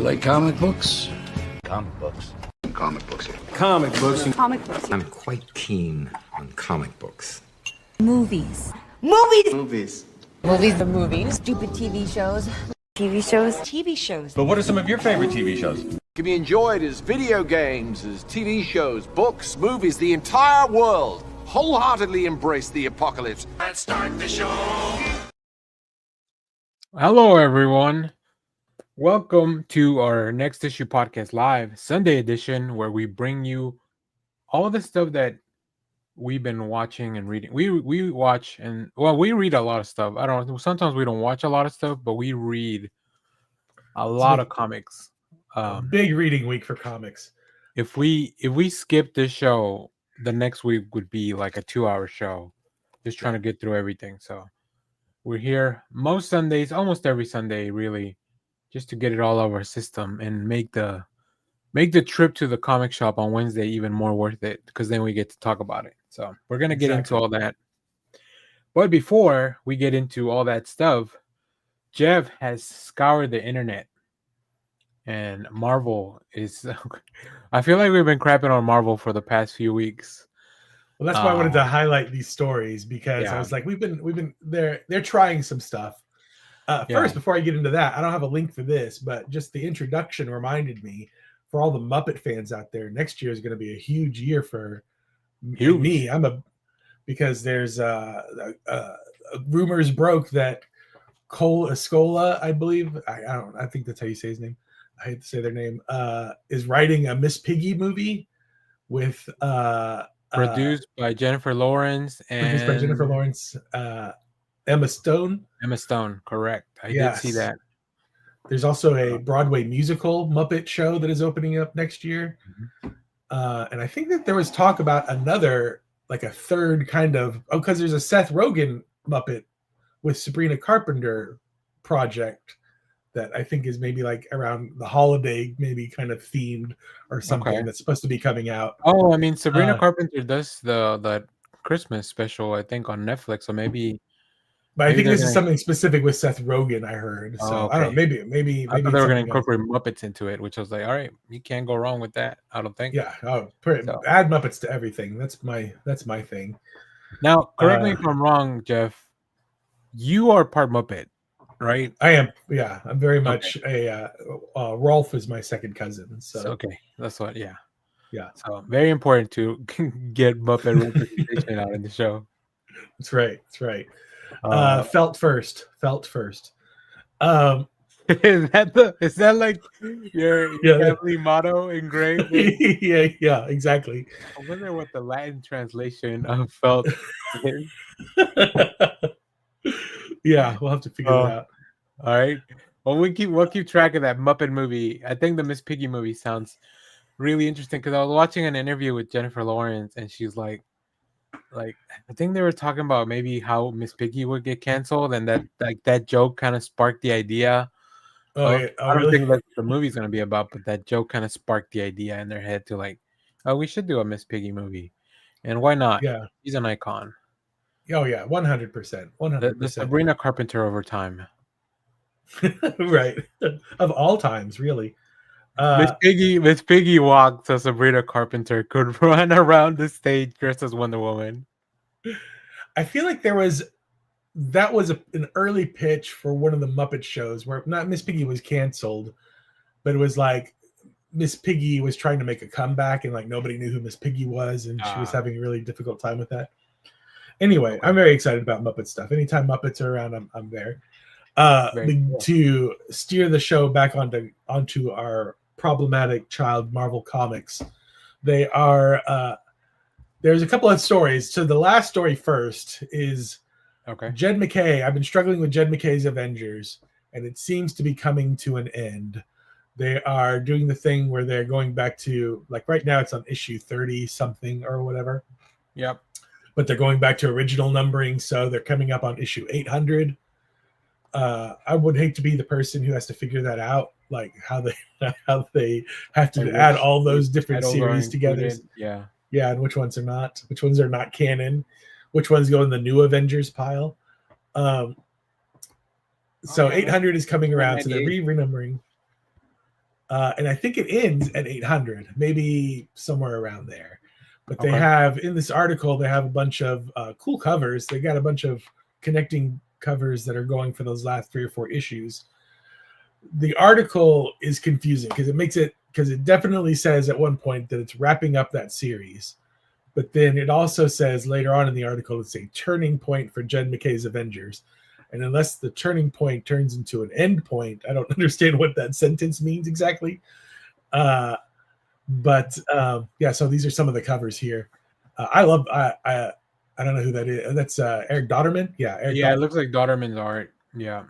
like comic books? Comic books. Comic books. Comic books. Comic books. I'm quite keen on comic books. Movies. Movies. Movies. Movies. The movies. Stupid TV shows. TV shows. TV shows. But what are some of your favorite TV shows? Can be enjoyed as video games, as TV shows, books, movies, the entire world. Wholeheartedly embrace the apocalypse. Let's start the show. Hello, everyone. Welcome to our Next Issue Podcast Live Sunday edition, where we bring you all the stuff that we've been watching and reading. We watch and we read a lot of stuff. I don't know. Sometimes we don't watch a lot of stuff, but we read a lot of comics. Big reading week for comics. If we skip this show, the next week would be like a 2-hour show, just trying to get through everything. So we're here most Sundays, almost every Sunday, really, just to get it all out of our system and make the trip to the comic shop on Wednesday even more worth it, because then we get to talk about it. So we're gonna get into all that. But before we get into all that stuff, Jeff has scoured the internet, and Marvel is. I feel like we've been crapping on Marvel for the past few weeks. Well, that's why I wanted to highlight these stories, because I was like, we've been they're trying some stuff. First, before I get into that, I don't have a link for this, but just the introduction reminded me, for all the Muppet fans out there, next year is going to be a huge year for me. Because there's rumors broke that Cole Escola, I believe, I think that's how you say his name. I hate to say their name. Is writing a Miss Piggy movie with produced by Jennifer Lawrence and Emma Stone. Emma Stone, correct. I did see that. There's also a Broadway musical Muppet show that is opening up next year. Mm-hmm. And I think that there was talk about another, like a third kind of, because there's a Seth Rogen Muppet with Sabrina Carpenter project that I think is maybe like around the holiday, maybe kind of themed or something that's supposed to be coming out. Oh, I mean, Sabrina Carpenter does the Christmas special, I think, on Netflix. So maybe. But I think this is something specific with Seth Rogen, I heard. So I don't know, maybe I thought they were going to incorporate Muppets into it, which I was like, all right, you can't go wrong with that, I don't think. Yeah, add Muppets to everything. That's my thing. Now, correct me if I'm wrong, Jeff. You are part Muppet, right? I am. Yeah, I'm very much a. Rolf is my second cousin. So okay, that's what. Yeah. Yeah. So very important to get Muppet representation out in the show. That's right. That's right. Felt first. Is that like your family motto engraved? yeah, exactly. I wonder what the Latin translation of felt is. Yeah, we'll have to figure it out. All right. Well, we'll keep track of that Muppet movie. I think the Miss Piggy movie sounds really interesting, because I was watching an interview with Jennifer Lawrence, and she's like I think they were talking about maybe how Miss Piggy would get canceled, and that joke kind of sparked the idea. I don't think that's what the movie's going to be about, but that joke kind of sparked the idea in their head to like, oh, we should do a Miss Piggy movie, and why not? Yeah, she's an icon. Oh yeah, 100%, 100%. The Sabrina Carpenter over time, right? Of all times, really. Miss Piggy walked so Sabrina Carpenter could run around the stage dressed as Wonder Woman. I feel like that was an early pitch for one of the Muppet shows where not Miss Piggy was canceled, but it was like Miss Piggy was trying to make a comeback, and like nobody knew who Miss Piggy was, and she was having a really difficult time with that. Anyway, I'm very excited about Muppet stuff. Anytime Muppets are around, I'm there. To steer the show back onto our problematic child Marvel comics, they are there's a couple of stories. So the last story first is Jed MacKay. I've been struggling with Jed MacKay's Avengers, and it seems to be coming to an end. They are doing the thing where they're going back to, like, right now it's on issue 30 something or whatever. Yep. But they're going back to original numbering, so they're coming up on issue 800. I would hate to be the person who has to figure that out, like how they have to add all those different series together. Yeah, and which ones are not? Which ones are not canon? Which ones go in the new Avengers pile? So 800 is coming around, so they're renumbering. and I think it ends at 800, maybe somewhere around there. But they Okay. have in this article, they have a bunch of cool covers. They got a bunch of connecting covers that are going for those last 3 or 4 issues. The article is confusing because it definitely says at one point that it's wrapping up that series. But then it also says later on in the article, it's a turning point for Jed MacKay's Avengers. And unless the turning point turns into an end point, I don't understand what that sentence means exactly. Yeah, so these are some of the covers here. I don't know who that is. That's Eric Dotterman. Yeah, Eric Yeah, Dotterman. it looks like Dotterman's art. Yeah.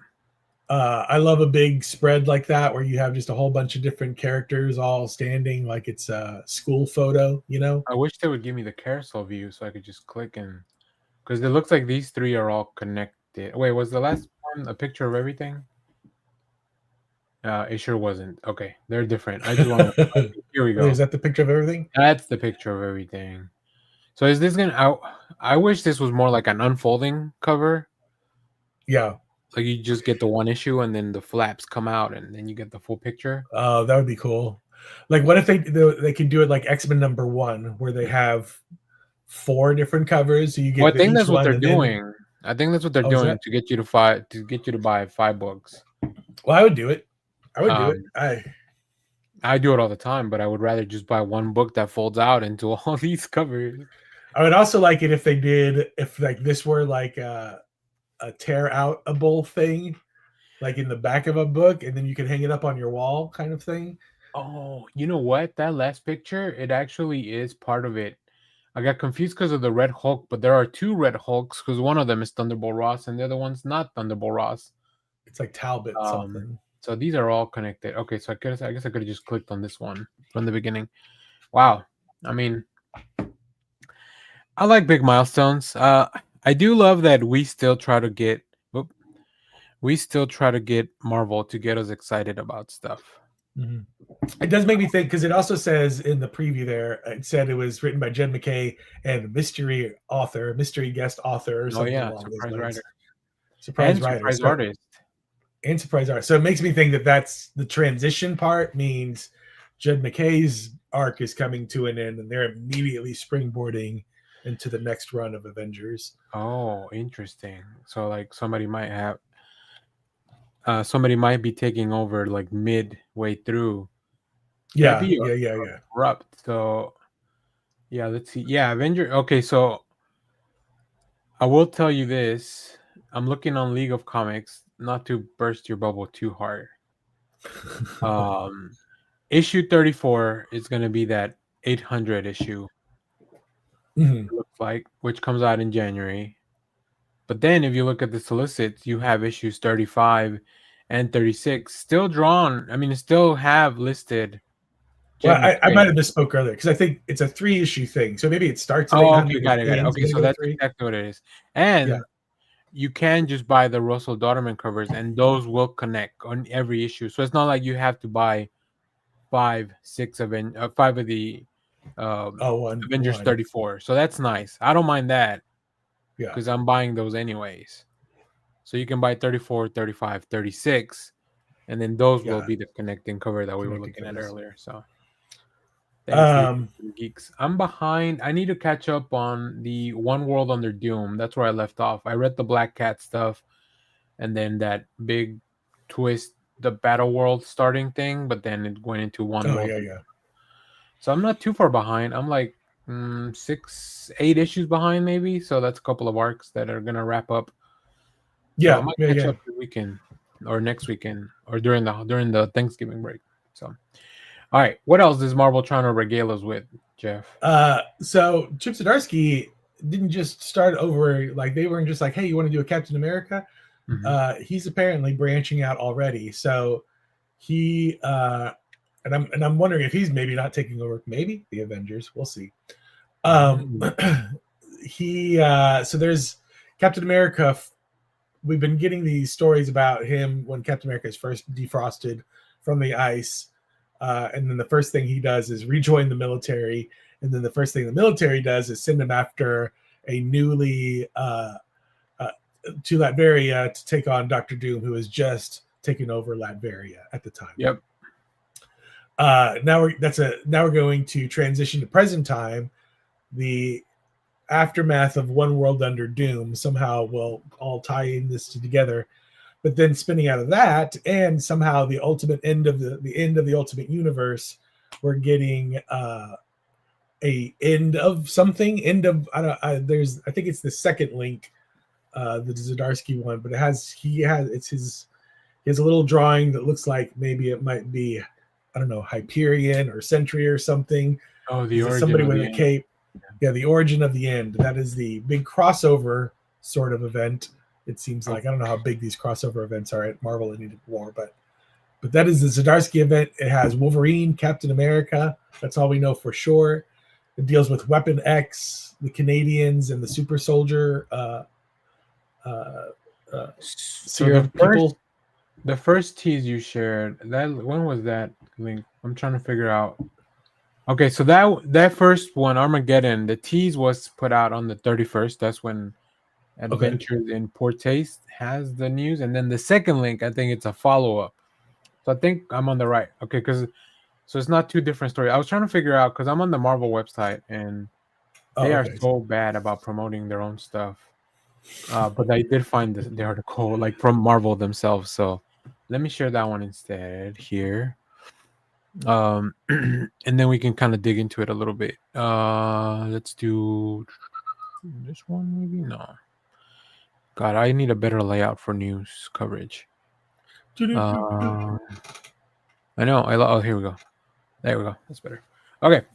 I love a big spread like that where you have just a whole bunch of different characters all standing like it's a school photo, you know? I wish they would give me the carousel view so I could just click and because it looks like these 3 are all connected. Wait, was the last one a picture of everything? It sure wasn't. Okay, they're different. I just want to. Here we go. Is that the picture of everything? That's the picture of everything. So is this gonna? I wish this was more like an unfolding cover. Yeah. Like you just get the one issue and then the flaps come out and then you get the full picture. Oh, that would be cool. Like, what if they could do it like X-Men #1, where they have 4 different covers, so you get. Well, I think that's what they're then... doing. I think that's what they're doing to get you to buy 5 books. Well, I would do it. I would do it. I do it all the time, but I would rather just buy one book that folds out into all these covers. I would also like it if they did, if like this were like a tear outable thing, like in the back of a book, and then you could hang it up on your wall kind of thing. Oh, you know what? That last picture, it actually is part of it. I got confused because of the Red Hulk, but there are 2 Red Hulks because one of them is Thunderbolt Ross and the other one's not Thunderbolt Ross. It's like Talbot something. So these are all connected. Okay, so I guess I could have just clicked on this one from the beginning. Wow. I mean, I like big milestones. I do love that we still try to get Marvel to get us excited about stuff. Mm-hmm. It does make me think because it also says in the preview there, it said it was written by Jed MacKay and mystery guest author or something along those lines. Surprise writer. Surprise artist. And surprise art. So it makes me think that that's the transition part means Jed MacKay's arc is coming to an end and they're immediately springboarding into the next run of Avengers. Oh, interesting. So like somebody might be taking over like midway through. Yeah. Abrupt. So yeah, let's see. Yeah, Avenger. Okay, so I will tell you this. I'm looking on League of Comics, not to burst your bubble too hard. Issue 34 is going to be that 800 issue. Mm-hmm. It looks like, which comes out in January. But then if you look at the solicits, you have issues 35 and 36 still drawn. I mean, still have listed. Well, I might have misspoke earlier because I think it's a 3-issue thing. So maybe it starts at 800. Okay, got it. Okay, so that's exactly what it is. And you can just buy the Russell Dotterman covers, and those will connect on every issue. So it's not like you have to buy 5 of the Avengers 34. So that's nice. I don't mind that. Yeah, because I'm buying those anyways. So you can buy 34, 35, 36, and then those will be the connecting cover that we were looking at earlier. So thanks, geeks. I'm behind. I need to catch up on the One World Under Doom. That's where I left off. I read the Black Cat stuff, and then that big twist, the Battle World starting thing, but then it went into One World. Yeah. So I'm not too far behind. I'm like 6, 8 issues behind, maybe. So that's a couple of arcs that are gonna wrap up. Yeah, so I might catch up the weekend or next weekend or during the Thanksgiving break. So, all right, what else is Marvel trying to regale us with, Jeff? So Chip Zdarsky didn't just start over, like they weren't just like, hey, you want to do a Captain America? Mm-hmm. He's apparently branching out already. So he and I'm wondering if he's maybe not taking over maybe the Avengers. We'll see. So there's Captain America. We've been getting these stories about him when Captain America is first defrosted from the ice. And then the first thing he does is rejoin the military. And then the first thing the military does is send him after a newly to Latveria to take on Dr. Doom, who has just taken over Latveria at the time. Yep. Now we're going to transition to present time. The aftermath of One World Under Doom somehow will all tie in this together, but then spinning out of that, and somehow the ultimate end of the end of the Ultimate Universe, we're getting a end of something. End of I think it's the second link, the Zdarsky one, but he has a little drawing that looks like maybe it might be, I don't know, Hyperion or Sentry or something. Oh, the origin somebody of with the a end. cape. Yeah, the origin of the end. That is the big crossover sort of event. It seems like, I don't know how big these crossover events are at Marvel and War, but that is the Zdarsky event. It has Wolverine, Captain America. That's all we know for sure. It deals with Weapon X, the Canadians, and the Super Soldier. So the first tease you shared, when was that link? I'm trying to figure out. Okay, so that first one, Armageddon, the tease was put out on the 31st. That's when Adventures in Poor Taste has the news, and then the second link, I think it's a follow-up. So I think I'm on the right. Okay, so it's not two different stories. I was trying to figure out, because I'm on the Marvel website, and they are so bad about promoting their own stuff. But I did find the article like from Marvel themselves. So let me share that one instead here. And then we can kind of dig into it a little bit. Let's do this one, maybe. No. God, I need a better layout for news coverage. I know. Oh, here we go. There we go. That's better. Okay.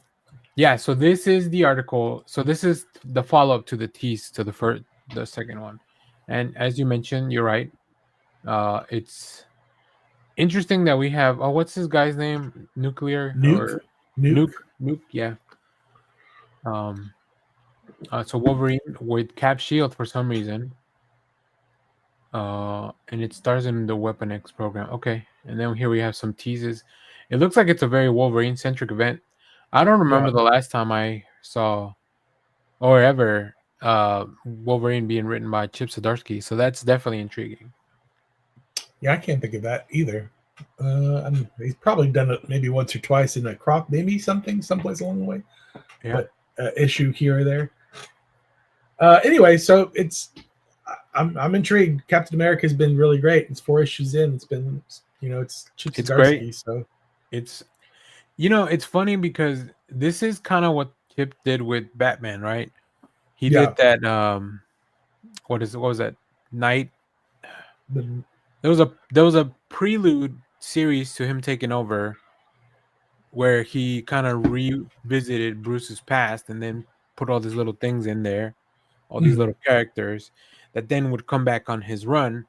Yeah. So this is the article. So this is the follow-up to the tease to the second one. And as you mentioned, you're right. It's interesting that we have. Oh, what's this guy's name? Nuke. Yeah. So Wolverine with Cap Shield for some reason. And it stars in the Weapon X program. Okay. And then here we have some teases. It looks like it's a very Wolverine-centric event. I don't remember the last time I saw or ever Wolverine being written by Chip Zdarsky. So that's definitely intriguing. Yeah, I can't think of that either. He's probably done it maybe once or twice in a crop, maybe someplace along the way. Yeah. But issue here or there. Anyway, so I'm intrigued. Captain America has been really great. It's 4 issues in. It's been, it's Chip Zdarsky. Great. So it's, it's funny because this is kind of what Chip did with Batman, right? He did that. What was that? Night. There was a prelude series to him taking over, where he kind of revisited Bruce's past and then put all these little things in there, all these little characters that then would come back on his run.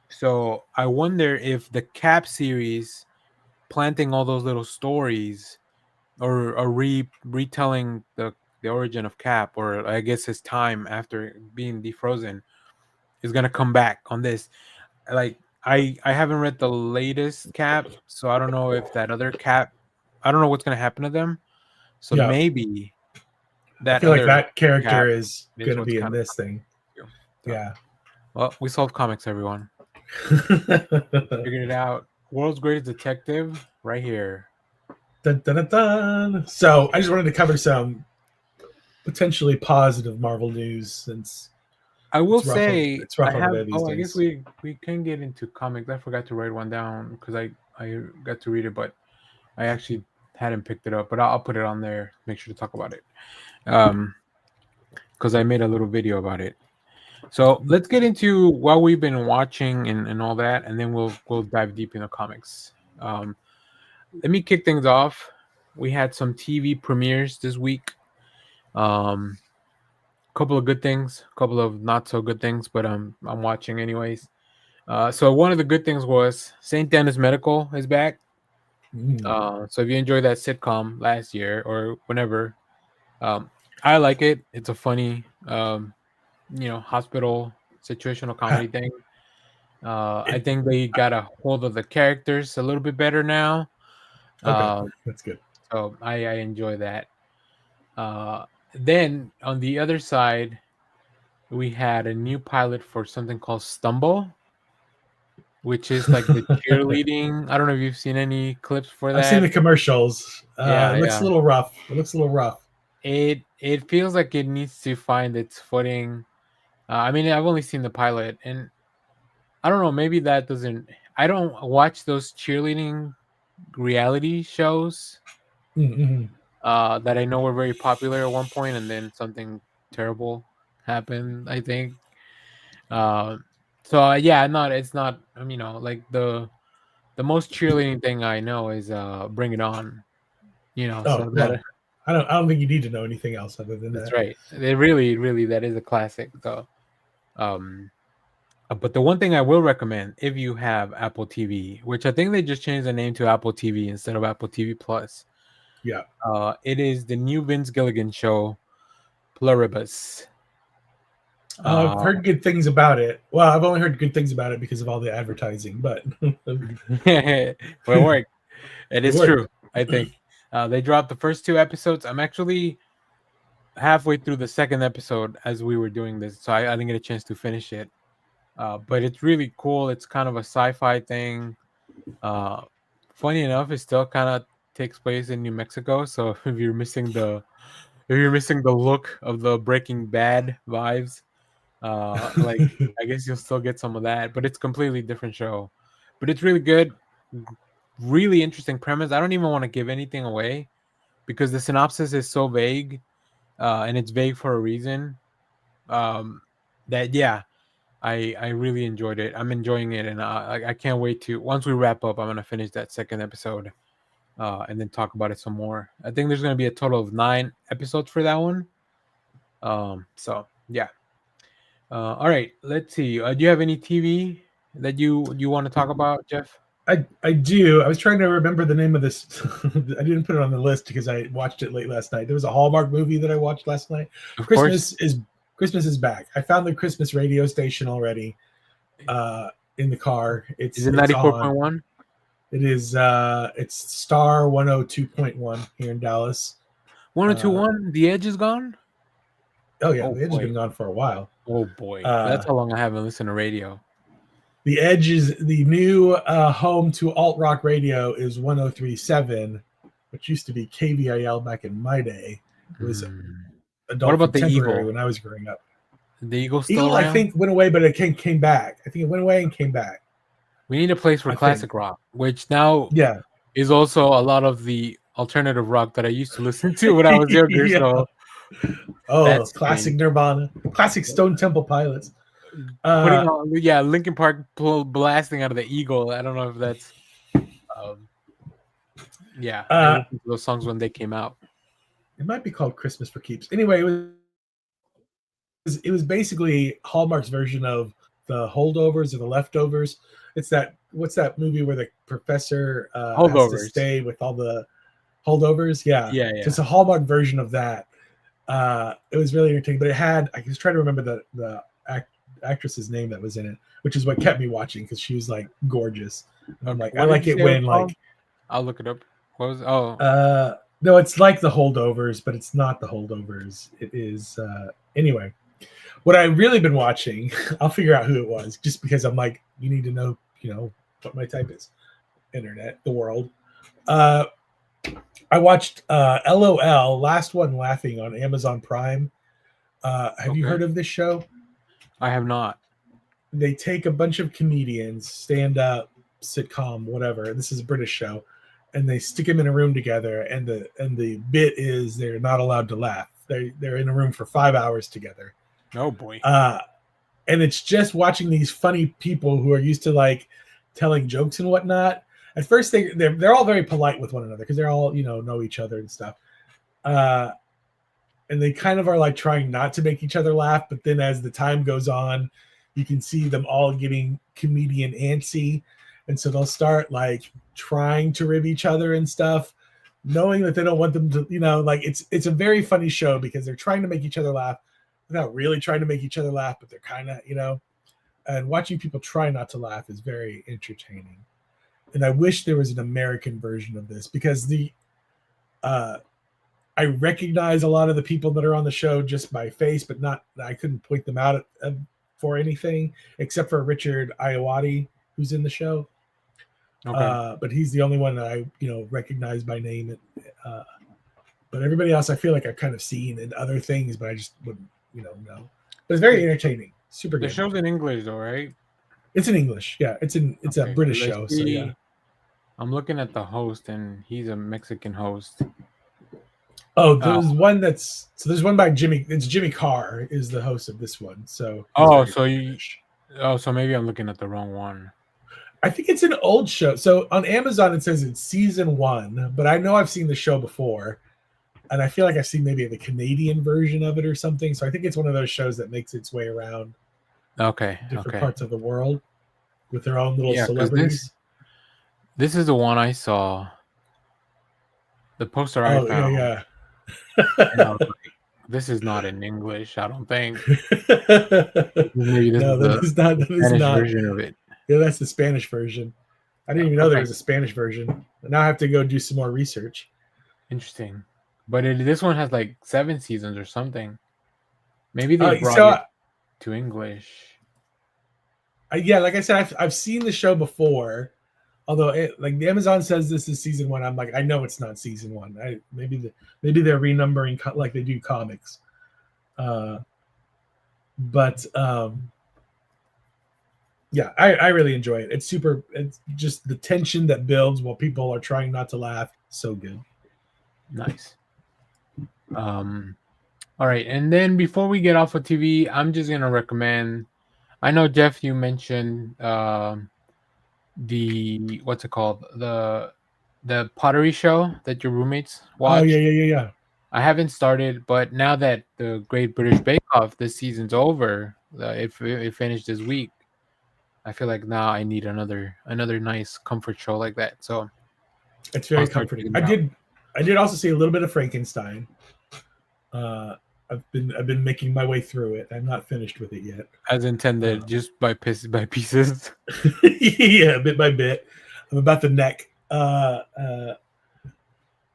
So I wonder if the Cap series, planting all those little stories, or retelling the origin of Cap, or I guess his time after being defrozen, is gonna come back on this. Like I haven't read the latest Cap, so I don't know if that other Cap. I don't know what's gonna happen to them. So maybe I feel like that character is going to be in this thing. So, yeah. Well, we solved comics, everyone. Figured it out. World's Greatest Detective, right here. Dun, dun, dun, dun. So I just wanted to cover some potentially positive Marvel news, since I will say it's rough over there these days. I guess we can get into comics. I forgot to write one down because I got to read it, but I actually hadn't picked it up. But I'll put it on there. Make sure to talk about it, because I made a little video about it. So let's get into what we've been watching and all that, and then we'll dive deep into comics. Let me kick things off. We had some TV premieres this week. Couple of good things, couple of not so good things, but I'm watching anyways. So one of the good things was St. Dennis Medical is back. So if you enjoyed that sitcom last year or whenever, I like it. It's a funny, hospital situational comedy thing. I think they got a hold of the characters a little bit better now. Okay, that's good. So I enjoy that. Then on the other side, we had a new pilot for something called Stumble, which is like the cheerleading. I don't know if you've seen any clips for that. I've seen the commercials. Yeah, It looks a little rough. It feels like it needs to find its footing. I mean, I've only seen the pilot, and I don't know. Maybe that doesn't. I don't watch those cheerleading reality shows that I know were very popular at one point, and then something terrible happened, I think. Yeah, not. It's not. Like the most cheerleading thing I know is Bring It On. I don't think you need to know anything else other than that's that. right. It really that is a classic. So, but the one thing I will recommend if you have Apple TV, which I think they just changed the name to Apple TV instead of Apple TV Plus. Yeah. It is the new Vince Gilligan show, PLURIBUS. I've heard good things about it. Well, I've only heard good things about it because of all the advertising, but well, it worked. It is true, I think. They dropped the first 2 episodes. I'm actually halfway through the second episode as we were doing this, so I didn't get a chance to finish it. But it's really cool. It's kind of a sci-fi thing. Funny enough, it still kind of takes place in New Mexico. So if you're missing the look of the Breaking Bad vibes, like I guess you'll still get some of that. But it's a completely different show. But it's really good. Really interesting premise. I don't even want to give anything away because the synopsis is so vague, and it's vague for a reason. That yeah. I really enjoyed it. I'm enjoying it, and I can't wait to. Once we wrap up, I'm gonna finish that second episode, and then talk about it some more. I think there's gonna be a total of 9 episodes for that one. So yeah. All right. Let's see. Do you have any TV that you want to talk about, Jeff? I do. I was trying to remember the name of this. I didn't put it on the list because I watched it late last night. There was a Hallmark movie that I watched last night. Christmas is back. I found the Christmas radio station already in the car. Is it 94.1? It is. It's Star 102.1 here in Dallas. 102.1? The Edge is gone? Oh, yeah. The Edge has been gone for a while. Oh, boy. That's how long I haven't listened to radio. The Edge is the new home to alt rock radio is 103.7, which used to be KVIL back in my day. It was adult. What about the Eagle? When I was growing up, the Eagle still around? I think went away, but it came back. I think it went away and came back. We need a place for classic rock, which now is also a lot of the alternative rock that I used to listen to when I was younger. So classic Nirvana, classic Stone Temple Pilots. Putting on, Linkin Park blasting out of the Eagle. I don't know if that's I listened to those songs when they came out. It might be called Christmas for Keeps. Anyway, it was basically Hallmark's version of the Holdovers or the Leftovers. It's what's that movie where the professor has to stay with all the holdovers? Yeah. So it's a Hallmark version of that. It was really entertaining, but I was trying to remember the actress's name that was in it, which is what kept me watching because she was like gorgeous. And I'm like, I like it when like I'll look it up. What was no, it's like the Holdovers, but it's not the Holdovers. It is anyway. What I've really been watching, I'll figure out who it was, just because I'm like, you need to know, what my type is. Internet, the world. I watched LOL, Last One Laughing on Amazon Prime. Have you heard of this show? I have not. They take a bunch of comedians, stand-up, sitcom, whatever. This is a British show, and they stick them in a room together. And the bit is they're not allowed to laugh. They're in a room for 5 hours together. Oh boy. And it's just watching these funny people who are used to like telling jokes and whatnot. At first, they're all very polite with one another because they're all know each other and stuff. And they kind of are like trying not to make each other laugh, but then as the time goes on, you can see them all getting comedian antsy, and so they'll start like trying to rib each other and stuff, knowing that they don't want them to, like it's a very funny show because they're trying to make each other laugh without really trying to make each other laugh, but they're kind of, and watching people try not to laugh is very entertaining. And I wish there was an American version of this because I recognize a lot of the people that are on the show just by face, but I couldn't point them out for anything except for Richard Ayoade, who's in the show. Okay. But he's the only one that I recognize by name. But everybody else, I feel like I've kind of seen in other things, but I just wouldn't know. But it's very entertaining, super The good. show's in English though, right? It's in English. Yeah, it's a British show. So yeah. I'm looking at the host, and he's a Mexican host. Oh, there's one there's one by Jimmy. It's Jimmy Carr is the host of this one. So so maybe I'm looking at the wrong one. I think it's an old show. So on Amazon it says it's season 1, but I know I've seen the show before, and I feel like I've seen maybe the Canadian version of it or something. So I think it's one of those shows that makes its way around different parts of the world with their own little celebrities. This is the one I saw. The poster I found. Yeah. And I was like, this is not in English, I don't think. Maybe this is the Spanish version of it. Yeah, that's the Spanish version. I didn't even know there was a Spanish version. Now I have to go do some more research. Interesting. But this one has like 7 seasons or something. Maybe they brought it to English. Yeah, like I said, I've seen the show before. Although, like the Amazon says this is season 1, I'm like, I know it's not season 1. Maybe they're renumbering like they do comics. Yeah, I really enjoy it. It's super. It's just the tension that builds while people are trying not to laugh. So good. Nice. All right, and then before we get off of TV, I'm just gonna recommend. I know Jeff, you mentioned the what's it called, the pottery show that your roommates watch. Oh yeah. I haven't started, but now that the Great British Bake Off this season's over, it finished this week. I feel like now I need another nice comfort show like that. So it's very comforting. I did also see a little bit of Frankenstein. I've been making my way through it. I'm not finished with it yet. As intended, just by pieces. Yeah, bit by bit. I'm about the neck.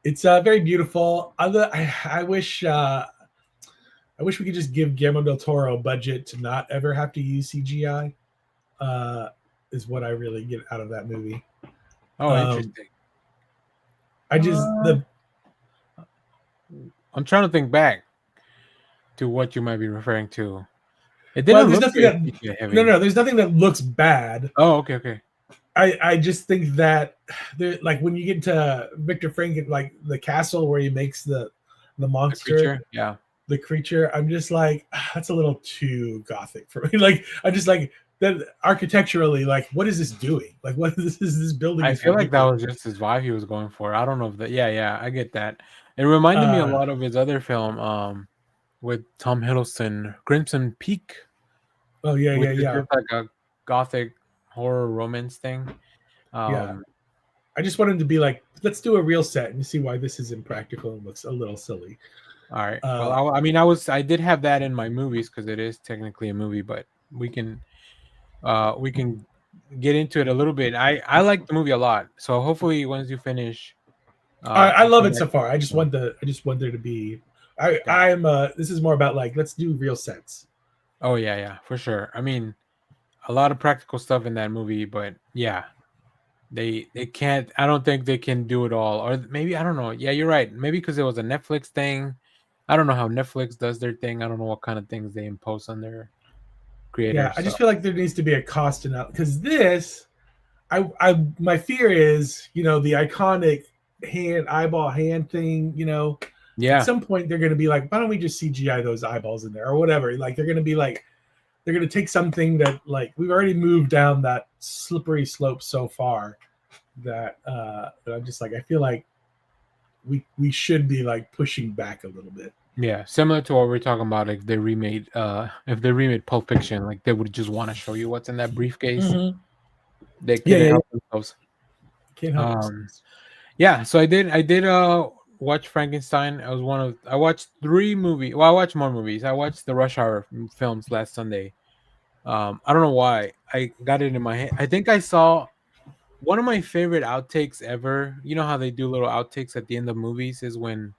It's very beautiful. I wish we could just give Guillermo del Toro a budget to not ever have to use CGI. Is what I really get out of that movie. Oh, interesting. I'm trying to think back to what you might be referring to. It didn't look heavy. No, there's nothing that looks bad. Oh, okay. I just think that like when you get to Victor Franken, like the castle where he makes the monster, the creature, I'm just like, that's a little too gothic for me. Like I'm just like that architecturally, like what is this doing? Like what is this building? I feel like that was just his vibe he was going for. I don't know if that. Yeah, I get that. It reminded me a lot of his other film, with Tom Hiddleston, Crimson Peak. Oh yeah. Just like a gothic horror romance thing. I just wanted to be like, let's do a real set and see why this is impractical and looks a little silly. All right. Well, I did have that in my movies because it is technically a movie, but we can get into it a little bit. I like the movie a lot, so hopefully once you finish. I love it so far. I just want there to be. I'm this is more about like, let's do real sets. Oh yeah, for sure. I mean, a lot of practical stuff in that movie, but yeah, they can't. I don't think they can do it all, or maybe I don't know. Yeah, you're right. Maybe because it was a Netflix thing. I don't know how Netflix does their thing. I don't know what kind of things they impose on their creators. Yeah, I just feel like there needs to be a cost in that, because this, my fear is, the iconic eyeball hand thing. Yeah. At some point they're going to be like, why don't we just CGI those eyeballs in there or whatever? Like they're going to be like, they're going to take something that like we've already moved down that slippery slope so far that I'm just like, I feel like we should be like pushing back a little bit. Yeah, similar to what we're talking about. If they remade Pulp Fiction, like they would just want to show you what's in that briefcase. Mm-hmm. They can't help themselves. Can't help themselves. Yeah, so I did watch Frankenstein. I watched 3 movies. Well, I watched more movies. I watched the Rush Hour films last Sunday. I don't know why. I got it in my head. I think I saw one of my favorite outtakes ever. You know how they do little outtakes at the end of movies is when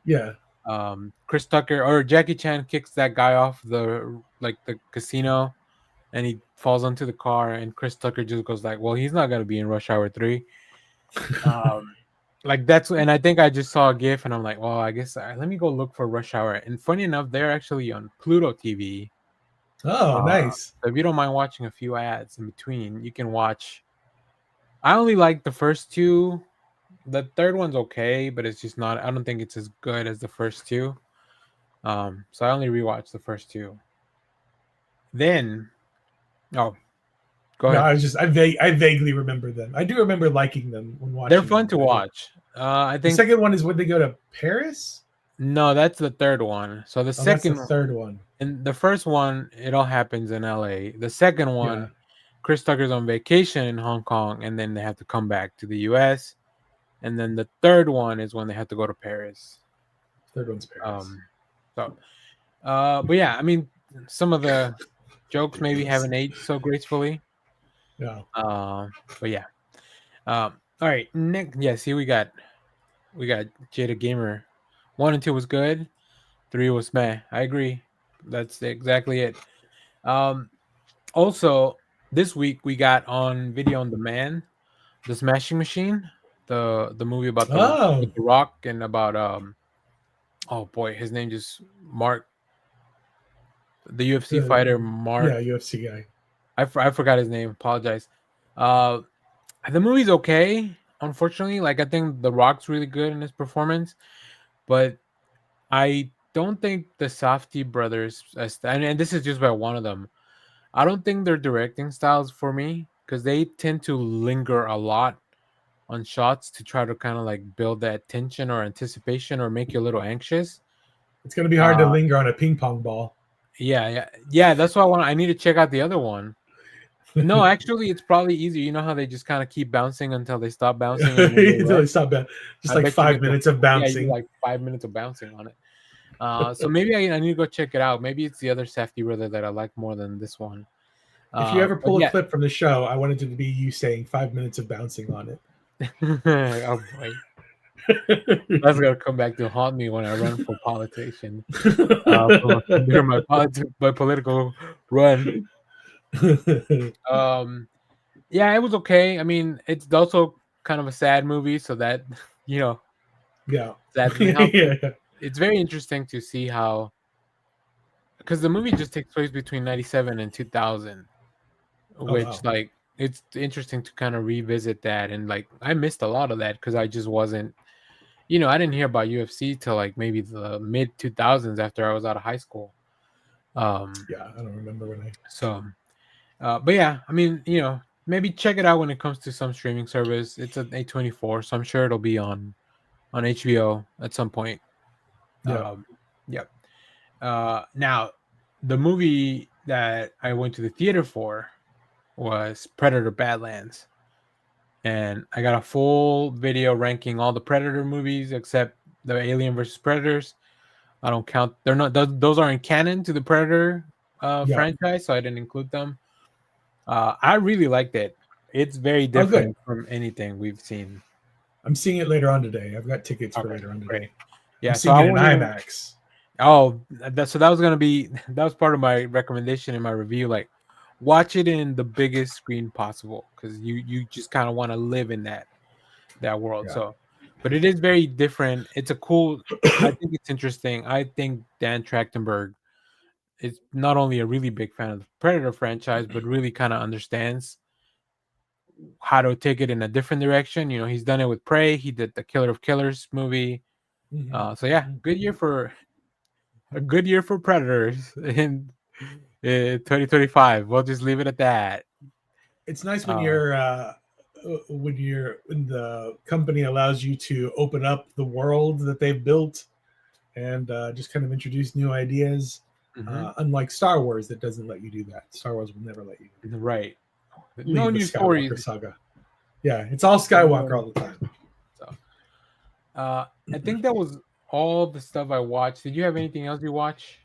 Chris Tucker or Jackie Chan kicks that guy off the casino and he falls onto the car, and Chris Tucker just goes like, "Well, he's not gonna be in Rush Hour 3." Like that's, and I think I just saw a GIF, and I'm like, "Well, I guess let me go look for Rush Hour." And funny enough, they're actually on Pluto TV. Oh, nice. So if you don't mind watching a few ads in between, you can watch. I only like the first two. The third one's okay, but it's just not. I don't think it's as good as the first two. So I only rewatched the first two. Then, go No, ahead. I vaguely remember them. I do remember liking them when watching. They're fun to watch. I think the second one is when they go to Paris. No, that's the third one. So the second, that's the third one. and the first one, it all happens in LA. The second one, Chris Tucker's on vacation in Hong Kong, and then they have to come back to the US. And then the third one is when they have to go to Paris. Third one's Paris. But yeah, I mean, some of the jokes maybe haven't aged so gracefully. Yeah. But yeah. All right. Next, see, we got Jada Gamer. 1 and 2 was good. 3 was meh. I agree. That's exactly it. Also, this week we got on video on demand the Smashing Machine, the movie about the Rock, and about oh boy, his name just Mark, the UFC fighter Mark. Yeah, UFC guy. I forgot his name. Apologize. The movie's okay. Unfortunately, like I think the Rock's really good in his performance, but I don't think the Safdie brothers, and this is just by one of them, I don't think their directing styles for me, because they tend to linger a lot on shots to try to kind of like build that tension or anticipation or make you a little anxious. It's gonna be hard to linger on a ping pong ball. Yeah. That's why I need to check out the other one. No, actually, it's probably easier. You know how they just kind of keep bouncing until they stop bouncing. Until they stop bouncing. Just like 5 minutes of bouncing. Yeah, like 5 minutes of bouncing on it. So maybe I need to go check it out. Maybe it's the other Safdie brother that I like more than this one. If you ever pull a clip from the show, I wanted it to be you saying 5 minutes of bouncing on it. Oh boy. That's gonna come back to haunt me when I run for politician. During my political run. Yeah, it was okay. I mean, it's also kind of a sad movie, so that it's very interesting to see how, because the movie just takes place between 97 and 2000, which like it's interesting to kind of revisit that. And like I missed a lot of that because I just wasn't, I didn't hear about UFC till like maybe the mid 2000s after I was out of high school. I don't remember when but yeah, I mean, maybe check it out when it comes to some streaming service. It's an A24, so I'm sure it'll be on HBO at some point. Yep. Now, the movie that I went to the theater for was Predator Badlands. And I got a full video ranking all the Predator movies except the Alien versus Predators. I don't count. They're not. Those aren't canon to the Predator franchise, so I didn't include them. I really liked it. It's very different from anything we've seen. I'm seeing it later on today. I've got tickets for later on today. Great. Yeah, I'm seeing it in IMAX. Oh, that was part of my recommendation in my review. Like, watch it in the biggest screen possible because you just kind of want to live in that world. Yeah. So, but it is very different. It's a cool. I think it's interesting. I think Dan Trachtenberg is not only a really big fan of the Predator franchise, but really kind of understands how to take it in a different direction. He's done it with Prey. He did the Killer of Killers movie. So yeah, good year for Predators in 2025. We'll just leave it at that. It's nice when when the company allows you to open up the world that they've built and just kind of introduce new ideas. Unlike Star Wars, that doesn't let you do that. Star Wars will never let you. Right. No new stories. Saga. Yeah, it's all Skywalker all the time. So, I think that was all the stuff I watched. Did you have anything else you watch?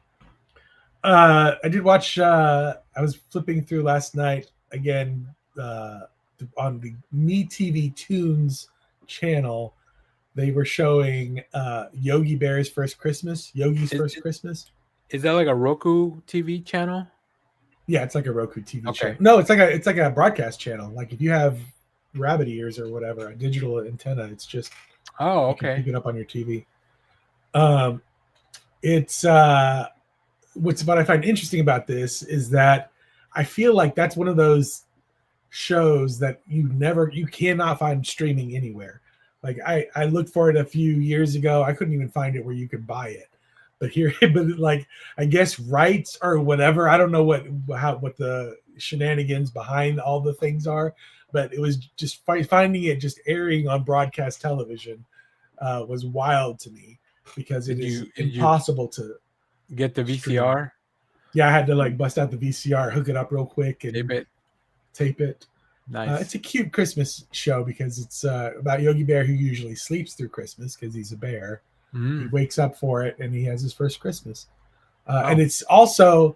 I did watch. I was flipping through last night again on the Me TV Tunes channel. They were showing Yogi Bear's First Christmas. Yogi's First Christmas. Is that like a Roku TV channel? Yeah, it's like a Roku TV Okay. channel. No, it's like a broadcast channel. Like if you have rabbit ears or whatever, a digital antenna, it's just Oh, you can okay. pick it up on your TV. It's what I find interesting about this is that I feel like that's one of those shows that you cannot find streaming anywhere. Like I looked for it a few years ago. I couldn't even find it where you could buy it. But here, but like I guess rights or whatever. I don't know what the shenanigans behind all the things are. But it was just finding it just airing on broadcast television was wild to me because it is impossible to get the VCR. Yeah, I had to like bust out the VCR, hook it up real quick, and tape it. Nice. It's a cute Christmas show because it's about Yogi Bear, who usually sleeps through Christmas because he's a bear. He wakes up for it and he has his first Christmas. And it's also,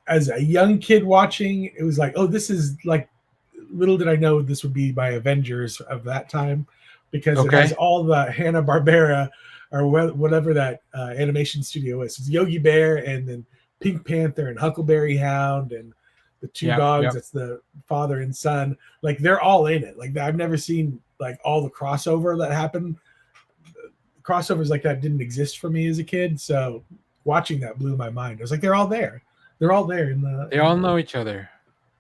as a young kid watching, it was like, oh, this is like, little did I know this would be my Avengers of that time, because it has all the Hanna-Barbera or whatever that animation studio is. It's Yogi Bear and then Pink Panther and Huckleberry Hound and the two dogs. That's the father and son. Like they're all in it. Like I've never seen like all the crossover that happened. Crossovers like that didn't exist for me as a kid. So watching that blew my mind. I was like, they're all there. They're all there. They all know each other.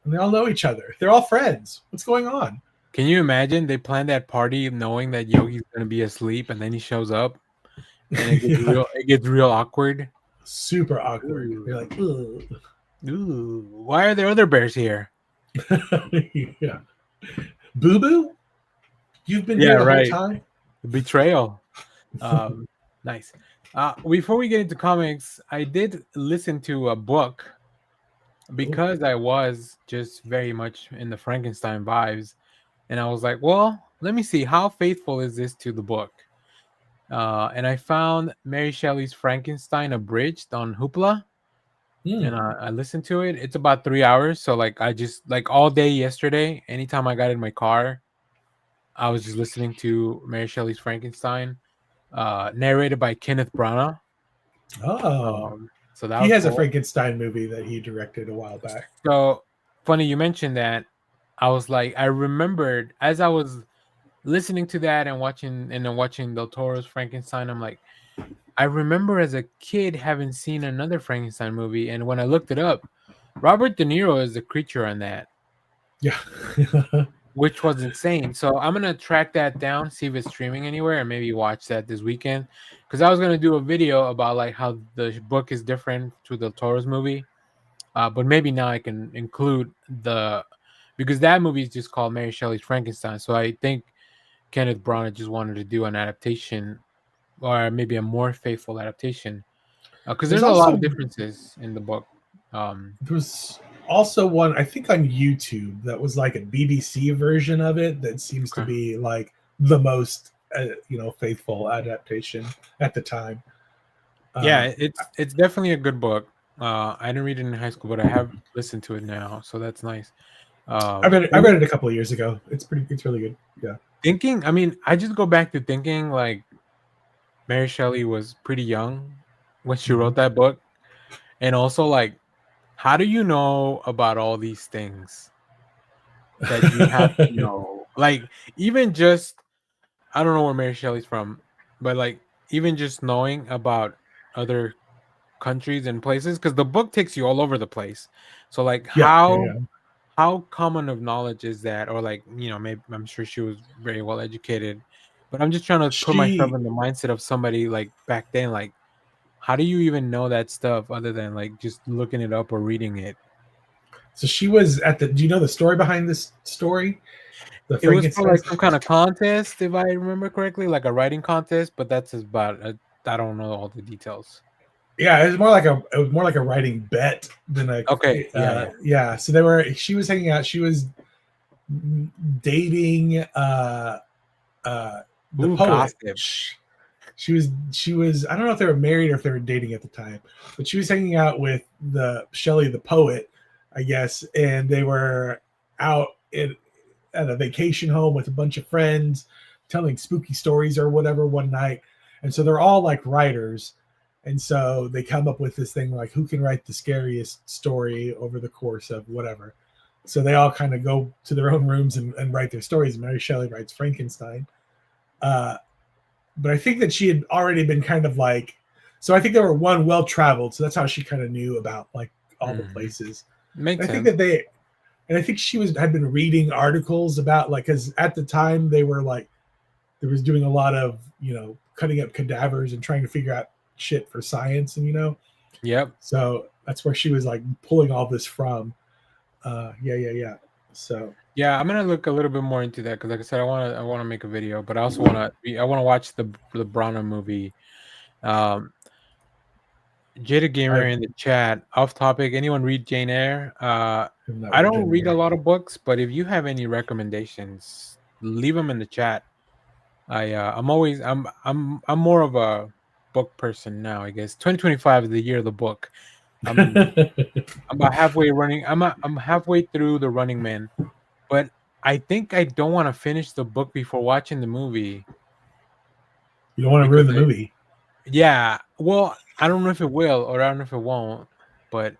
And they all know each other. They're all friends. What's going on? Can you imagine they planned that party knowing that Yogi's going to be asleep and then he shows up and it gets real awkward? Super awkward. Ooh. They're like, ugh. Ooh, why are there other bears here? Yeah. Boo Boo? You've been here the whole time? Betrayal. Nice. Before we get into comics, I did listen to a book because I was just very much in the Frankenstein vibes. And I was like, well, let me see. How faithful is this to the book? And I found Mary Shelley's Frankenstein abridged on Hoopla. And I listened to it. It's about 3 hours. So like I just like all day yesterday, anytime I got in my car, I was just listening to Mary Shelley's Frankenstein, narrated by Kenneth Branagh. So that he has a Frankenstein movie that he directed a while back. So funny you mentioned that. I was like, I remembered as I was listening to that and watching Del Toro's Frankenstein, I'm like, I remember as a kid having seen another Frankenstein movie, and when I looked it up, Robert De Niro is the creature on that. Yeah. Which was insane. So I'm gonna track that down, see if it's streaming anywhere, and maybe watch that this weekend. Because I was gonna do a video about like how the book is different to Del Toro's movie, but maybe now I can include because that movie is just called Mary Shelley's Frankenstein. So I think Kenneth Branagh just wanted to do an adaptation, or maybe a more faithful adaptation, because there's a lot of differences in the book. There's also one, I think, on YouTube that was like a BBC version of it that seems to be like the most faithful adaptation at the time. Yeah, it's definitely a good book. I didn't read it in high school, but I have listened to it now, so that's nice. I read it a couple of years ago. It's really good. Yeah. I just go back to thinking like Mary Shelley was pretty young when she wrote that book, and also like, how do you know about all these things that you have to know? Like, even just, I don't know where Mary Shelley's from, but like, even just knowing about other countries and places, because the book takes you all over the place. So like, how common of knowledge is that? Or like, maybe I'm sure she was very well educated, but I'm just trying to put myself in the mindset of somebody like back then. Like, how do you even know that stuff other than like just looking it up or reading it? So she was do you know the story behind this story? It was for like some kind of contest, if I remember correctly, like a writing contest, but that's about I don't know all the details. Yeah, it was more like a writing bet than a yeah. So she was hanging out, she was dating the poet. Gossip. She was I don't know if they were married or if they were dating at the time, but she was hanging out with the Shelley the poet, I guess, and they were out at a vacation home with a bunch of friends telling spooky stories or whatever one night. And so they're all like writers, And so they come up with this thing like, who can write the scariest story over the course of whatever. So they all kind of go to their own rooms and write their stories. Mary Shelley writes Frankenstein. But I think that she had already been kind of like, so I think they were well-traveled. So that's how she kind of knew about like all the places. Makes I sense. think and I think she had been reading articles about like, because at the time they were like, there was doing a lot of, cutting up cadavers and trying to figure out shit for science, and Yep. so that's where she was like pulling all this from. Yeah. So yeah, I'm gonna look a little bit more into that because, like I said, I want to make a video, but I also want to watch the Brana movie. Jada Gamer in the chat. Off topic. Anyone read Jane Eyre? I don't read a lot of books, but if you have any recommendations, leave them in the chat. I'm more of a book person now. I guess 2025 is the year of the book. I'm about halfway running. I'm halfway through the Running Man, but I think I don't want to finish the book before watching the movie. You don't want to ruin the movie. Yeah. Well, I don't know if it will or I don't know if it won't, but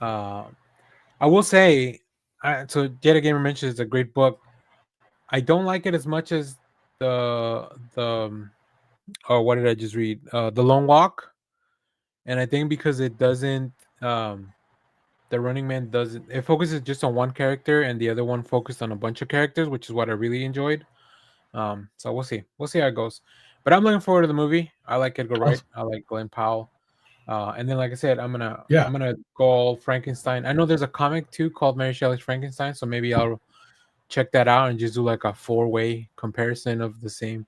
I will say. So Jada Gamer mentions it's a great book. I don't like it as much as the what did I just read? The Lone Walk. And I think because it doesn't the Running Man doesn't, it focuses just on one character and the other one focused on a bunch of characters, which is what I really enjoyed. So we'll see how it goes. But I'm looking forward to the movie. I like Edgar Wright. I like Glenn Powell. And then, like I said, I'm gonna go all Frankenstein. I know there's a comic too called Mary Shelley's Frankenstein, so maybe I'll check that out and just do like a 4-way comparison of the same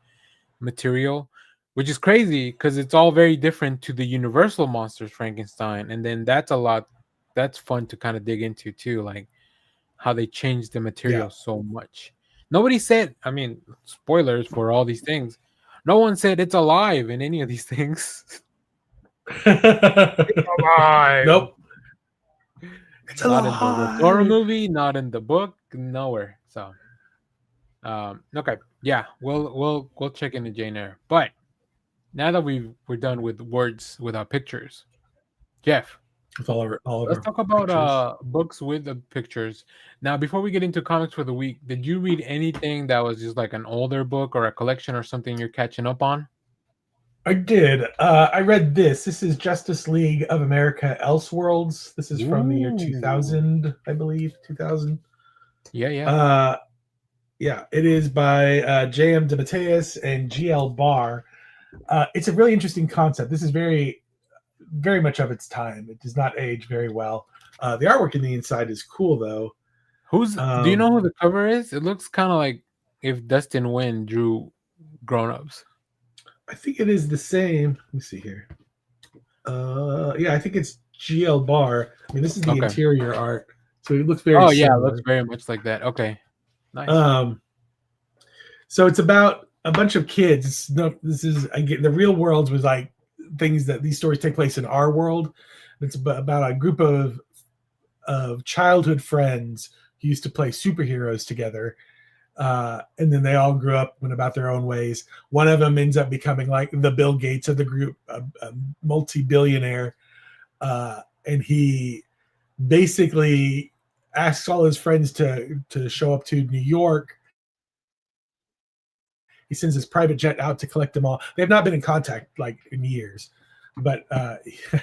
material, which is crazy because it's all very different to the Universal Monsters Frankenstein. And then that's fun to kind of dig into too, like how they changed the material so much. Nobody said, I mean, spoilers for all these things. No one said it's alive in any of these things. It's alive. Nope. It's not in the horror movie, not in the book, nowhere. So, okay, yeah, we'll check into Jane Eyre. But now that we're done with words without pictures, Jeff, with all let's talk about books with the pictures. Now, before we get into comics for the week, did you read anything that was just like an older book or a collection or something you're catching up on? I did. I read this. This is Justice League of America Elseworlds. This is from the year 2000, I believe. 2000. Yeah. Yeah, it is by J.M. DeMatteis and G.L. Barr. It's a really interesting concept. This is very, very much of its time. It does not age very well. The artwork in the inside is cool, though. Do you know who the cover is? It looks kind of like if Dustin Nguyen drew Grown Ups. I think it is the same. Let me see here. Yeah, I think it's G.L. Barr. I mean, this is the interior art, so it looks very. Yeah, it looks very much like that. Okay, nice. So it's about a bunch of kids. This is the real world was like things that these stories take place in our world. It's about a group of childhood friends who used to play superheroes together. And then they all grew up and about their own ways. One of them ends up becoming like the Bill Gates of the group, a multi-billionaire. And he basically asks all his friends to show up to New York. He sends his private jet out to collect them all. They have not been in contact like in years. But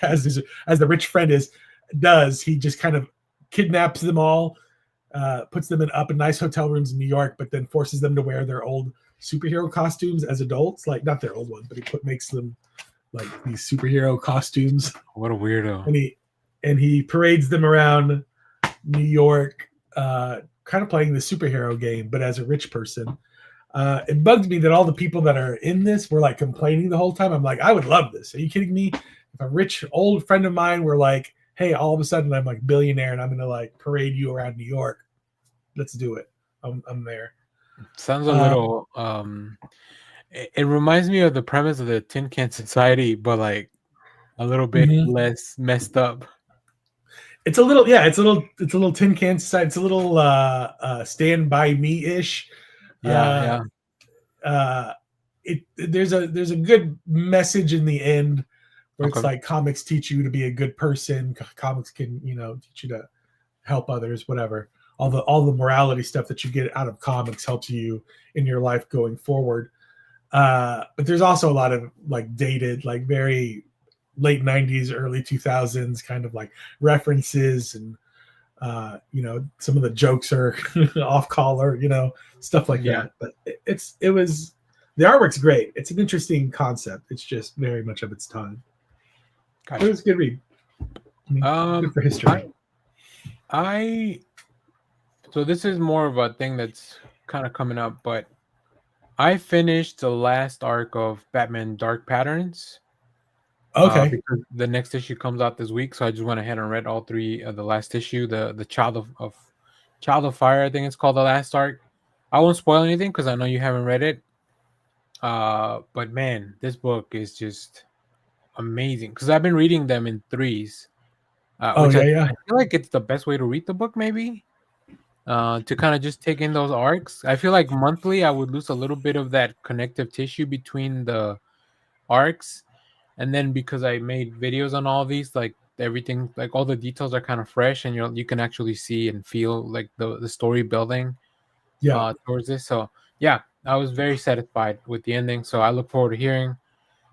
as the rich friend does, he just kind of kidnaps them all, puts them in nice hotel rooms in New York, but then forces them to wear their old superhero costumes as adults, like not their old ones, but he makes them like these superhero costumes. What a weirdo! And he parades them around New York, kind of playing the superhero game, but as a rich person. It bugged me that all the people that are in this were like complaining the whole time. I'm like, I would love this. Are you kidding me? If a rich old friend of mine were like, hey, all of a sudden I'm like billionaire and I'm gonna like parade you around New York. Let's do it. I'm there. Sounds a little it reminds me of the premise of the Tin Can Society, but like a little bit less messed up. It's a little Tin Can Society. It's a little Stand By Me-ish. Yeah. There's a good message in the end where Okay. it's like comics teach you to be a good person. Comics can, teach you to help others, whatever. All the morality stuff that you get out of comics helps you in your life going forward. But there's also a lot of like dated, like very late 90s, early 2000s kind of like references, and some of the jokes are off color, stuff like that. But it was the artwork's great. It's an interesting concept. It's just very much of its time. Gotcha. It was a good read. Good for history. So this is more of a thing that's kind of coming up, but I finished the last arc of Batman Dark Patterns. Okay. Because the next issue comes out this week, so I just went ahead and read all 3 of the last issue. The Child of Fire, I think it's called, the last arc. I won't spoil anything because I know you haven't read it. But man, this book is just amazing because I've been reading them in 3s. I feel like it's the best way to read the book, maybe. To kind of just take in those arcs. I feel like monthly I would lose a little bit of that connective tissue between the arcs. And then because I made videos on all these, like everything, like all the details are kind of fresh, and you can actually see and feel like the story building towards this. So yeah, I was very satisfied with the ending. So I look forward to hearing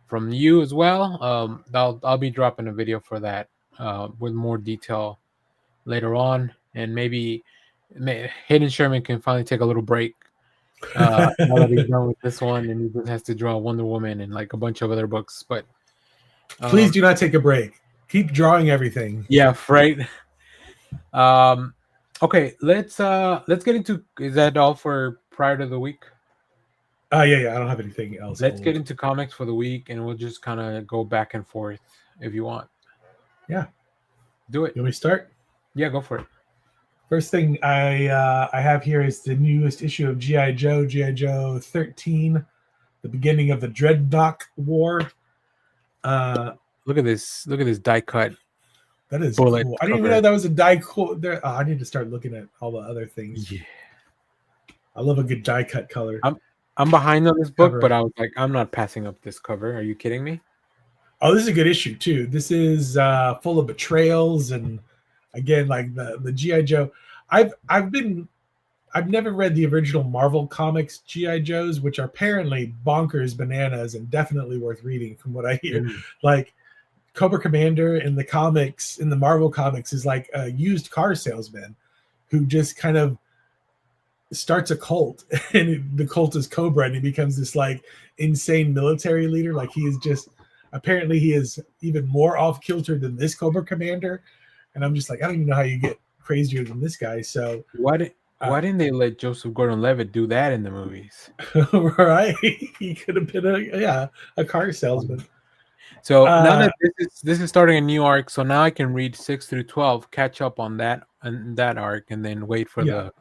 from you as well. I'll be dropping a video for that with more detail later on, and maybe Hayden Sherman can finally take a little break now that he's done with this one, and he just has to draw Wonder Woman and like a bunch of other books. But please do not take a break. Keep drawing everything. Yeah, right. Okay, let's get into. Is that all for prior to the week? Yeah. I don't have anything else. Let's get into comics for the week, and we'll just kind of go back and forth if you want. Yeah, do it. You want me to start? Yeah, go for it. First thing I have here is the newest issue of G.I. Joe, G.I. Joe 13, the beginning of the Dreadnought War. Look at this die cut. That is cool. I didn't even know that was a die cut. There, I need to start looking at all the other things. Yeah, I love a good die cut color. I'm behind on this book, but I was like, I'm not passing up this cover. Are you kidding me? Oh, this is a good issue too. This is full of betrayals, and again, like the G.I. Joe. I've never read the original Marvel Comics G.I. Joes, which are apparently bonkers bananas and definitely worth reading from what I hear. Like Cobra Commander in the comics, in the Marvel Comics, is like a used car salesman who just kind of starts a cult, and the cult is Cobra, and he becomes this like insane military leader. Like he is even more off kilter than this Cobra Commander. And I'm just like, I don't even know how you get crazier than this guy. So why didn't they let Joseph Gordon-Levitt do that in the movies? Right, he could have been a car salesman. So now that this is starting a new arc, so now I can read 6 through 12, catch up on that arc, and then wait for the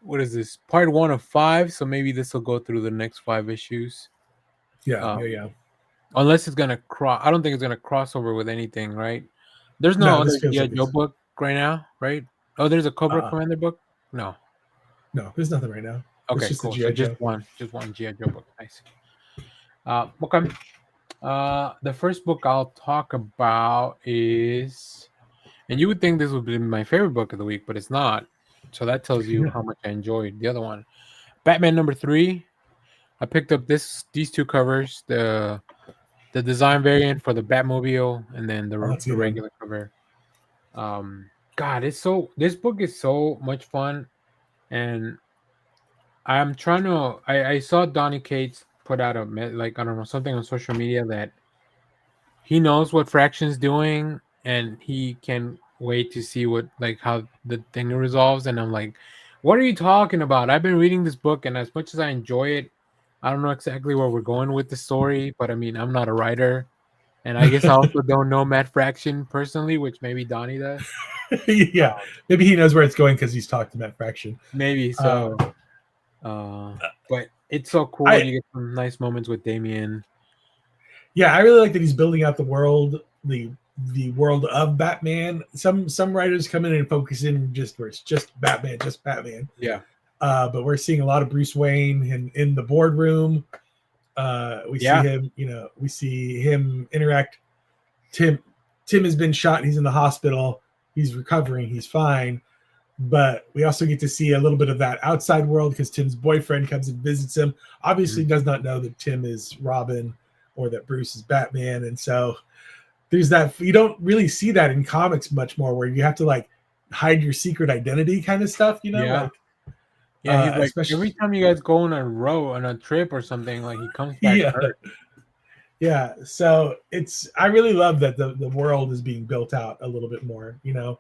what is this, part 1 of 5? So maybe this will go through the next 5 issues. Yeah. Unless it's gonna cross. I don't think it's gonna cross over with anything, right? There's no other G.I. Joe book right now, right? Oh, there's a Cobra Commander book? No, there's nothing right now. Okay, it's just cool. So just one G.I. Joe book. Nice. Okay. The first book I'll talk about is, and you would think this would be my favorite book of the week, but it's not. So that tells you how much I enjoyed the other one. Batman number 3. I picked up these 2 covers, the design variant for the Batmobile, and then the regular cover. God, this book is so much fun, and I'm trying to. I saw Donny Cates put out something on social media that he knows what Fraction's doing, and he can't wait to see how the thing resolves. And I'm like, what are you talking about? I've been reading this book, and as much as I enjoy it, I don't know exactly where we're going with the story, but I mean, I'm not a writer, and I guess I also don't know Matt Fraction personally, which maybe Donnie does. Yeah, maybe he knows where it's going because he's talked to Matt Fraction. Maybe so. But it's so cool. You get some nice moments with Damian. Yeah, I really like that he's building out the world, the world of Batman. Some writers come in and focus in where it's just Batman. Yeah. But we're seeing a lot of Bruce Wayne in the boardroom. We see him, we see him interact Tim has been shot. He's in the hospital. He's recovering. He's fine. But we also get to see a little bit of that outside world because Tim's boyfriend comes and visits him. Obviously, does not know that Tim is Robin or that Bruce is Batman, and so there's that. You don't really see that in comics much more, where you have to like hide your secret identity kind of stuff. You know, Yeah. like, Yeah, he's like especially every time you guys go on a trip or something, like he comes back yeah. hurt. Yeah, so I really love that the world is being built out a little bit more. You know,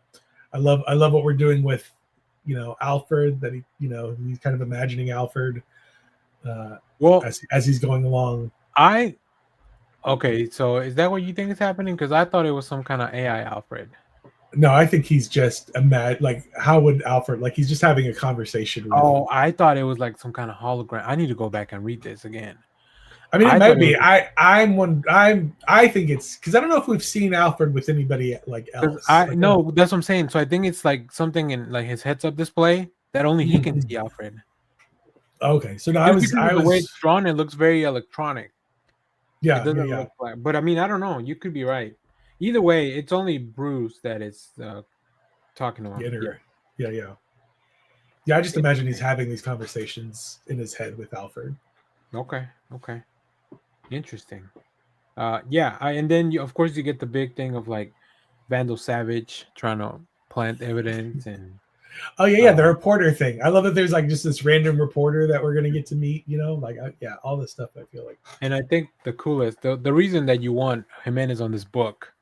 I love what we're doing with, you know, Alfred, that he's kind of imagining Alfred Well, as he's going along. Okay, so is that what you think is happening? Because I thought it was some kind of AI Alfred. No, I think he's just like, how would Alfred, like, he's just having a conversation with Oh, I thought it was like some kind of hologram. I need to go back and read this again. I mean, it I might thought be. it I think it's because I don't know if we've seen Alfred with anybody like else. No, that's what I'm saying. So I think it's like something in like his heads-up display that only he can see Alfred. Okay, so no, The way it's drawn, it looks very electronic. Yeah, It doesn't yeah. look like, but I mean, I don't know. You could be right. Either way, it's only Bruce that is talking to him. Yeah, I just imagine he's having these conversations in his head with Alfred. Okay. Interesting. And then of course you get the big thing of like Vandal Savage trying to plant evidence and Oh yeah, the reporter thing. I love that there's like just this random reporter that we're gonna get to meet. You know, like all this stuff. I feel like. And I think the coolest, the reason that you want Jimenez on this book.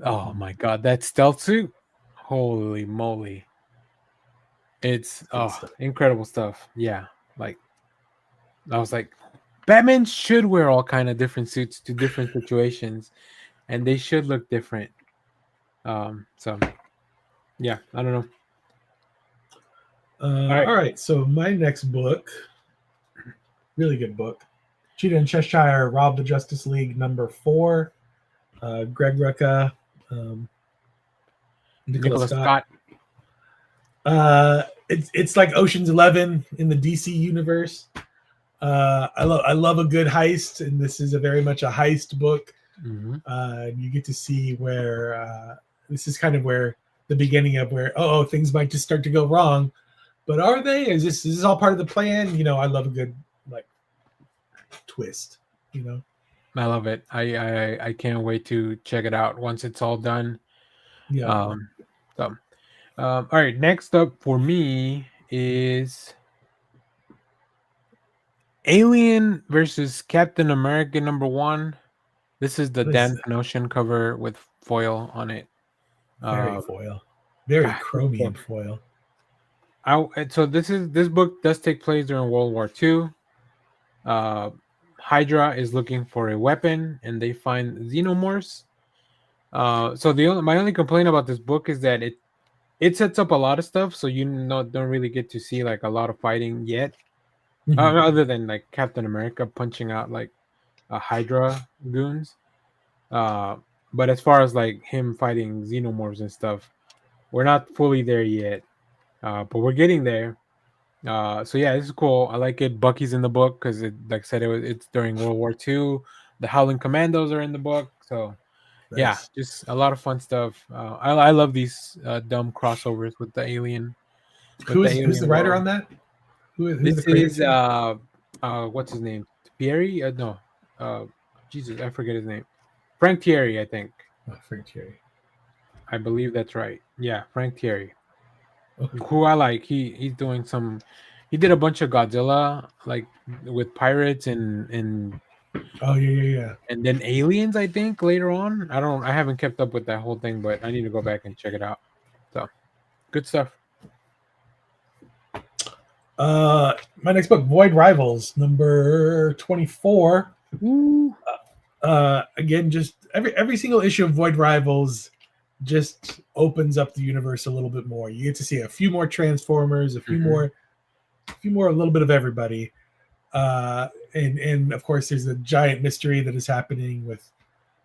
Oh my God, that stealth suit! Holy moly! It's incredible stuff. Yeah, like I was like, Batman should wear all kind of different suits to different situations, and they should look different. So yeah, I don't know. All right, so my next book, really good book, Cheetah and Cheshire Rob the Justice League #4, Greg Rucka, Nicholas Scott. It's like Ocean's 11 in the DC universe. I love a good heist, and this is very much a heist book. Mm-hmm. You get to see where this is kind of where the beginning of where things might just start to go wrong, but are they? Is this all part of the plan? You know, I love a good like twist. You know, I love it. I can't wait to check it out once it's all done. Yeah. All right. Next up for me is Alien versus Captain America #1. This is the Dan Panosian cover with foil on it. Very foil, very chromium foil. So this book does take place during World War II. Hydra is looking for a weapon, and they find xenomorphs. So my only complaint about this book is that it sets up a lot of stuff, so you don't really get to see like a lot of fighting yet. Other than like Captain America punching out like Hydra goons. But as far as like him fighting xenomorphs and stuff, we're not fully there yet. But we're getting there. So yeah, this is cool. I like it. Bucky's in the book because like I said, it's during World War II. The Howling Commandos are in the book. So Nice. yeah, just a lot of fun stuff. I love these dumb crossovers with the alien. Who's the writer on that? This is what's his name? Thierry? No, Jesus, I forget his name. Frank Thierry, I think. Frank Thierry. I believe that's right. Yeah, Frank Thierry. Okay. Who I like. He's doing some. He did a bunch of Godzilla, like with pirates and. Oh yeah. And then Aliens, I think later on. I haven't kept up with that whole thing, but I need to go back and check it out. So, good stuff. My next book, Void Rivals, #24. Again, just every single issue of Void Rivals just opens up the universe a little bit more. You get to see a few more Transformers, a few more, a little bit of everybody. And of course, there's a giant mystery that is happening with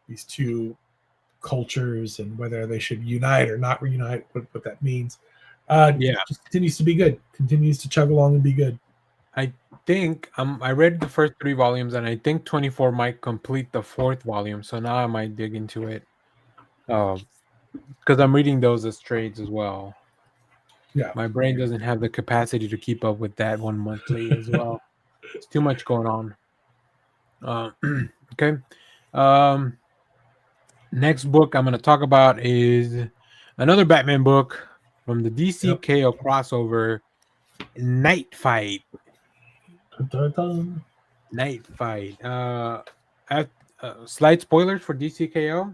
these two cultures and whether they should unite or not reunite, what that means. Just continues to be good. Continues to chug along and be good. think I read the first 3 volumes, and I think 24 might complete the 4th volume. So now I might dig into it, because I'm reading those as trades as well. Yeah. My brain doesn't have the capacity to keep up with that one monthly as well. It's too much going on. Okay. Next book I'm going to talk about is another Batman book from the DC KO crossover, Night Fight. Dun, dun, dun. Night Fight. Slight spoilers for DC KO.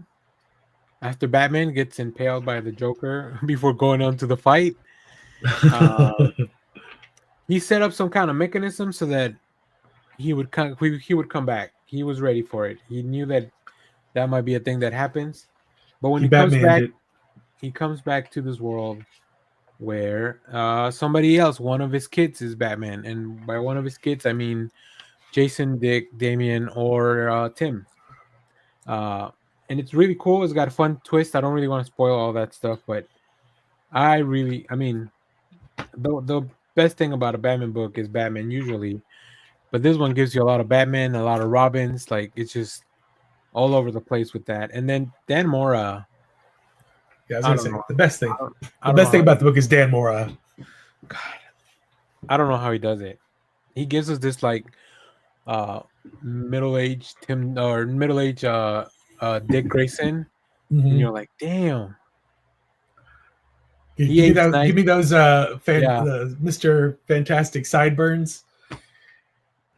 After Batman gets impaled by the Joker before going on to the fight, he set up some kind of mechanism so that he would come back. He was ready for it. He knew that might be a thing that happens. But when he comes back, he comes back to this world where somebody else, one of his kids, is Batman. And by one of his kids, I mean Jason, Dick, Damian, or Tim. And it's really cool. It's got a fun twist. I don't really want to spoil all that stuff, but I mean, the best thing about a Batman book is Batman usually, but this one gives you a lot of Batman, a lot of Robins. Like, it's just all over the place with that. And then Dan Mora. Yeah, I was gonna say the best thing. The best thing about the book is Dan Mora. God, I don't know how he does it. He gives us this like middle-aged Dick Grayson, and you're like, damn. Give me those Mr. Fantastic sideburns.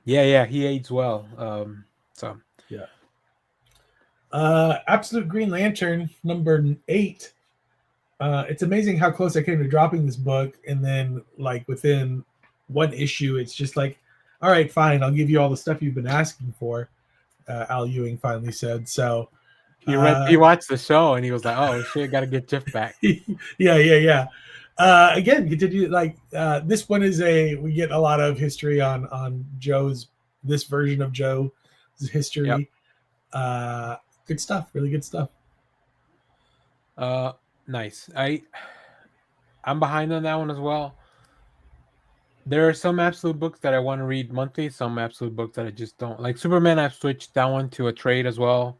Yeah, he aged well. So yeah. Absolute Green Lantern number 8. It's amazing how close I came to dropping this book, and then like within one issue, it's just like, all right, fine, I'll give you all the stuff you've been asking for. Al Ewing finally said. So he watched the show and he was like, "Oh shit, got to get Jeff back." yeah. Again, continue like this one is we get a lot of history on this version of Joe's history. Yep. Good stuff, really good stuff. Nice. I'm behind on that one as well. There are some absolute books that I want to read monthly, some absolute books that I just don't. Like Superman, I've switched that one to a trade as well.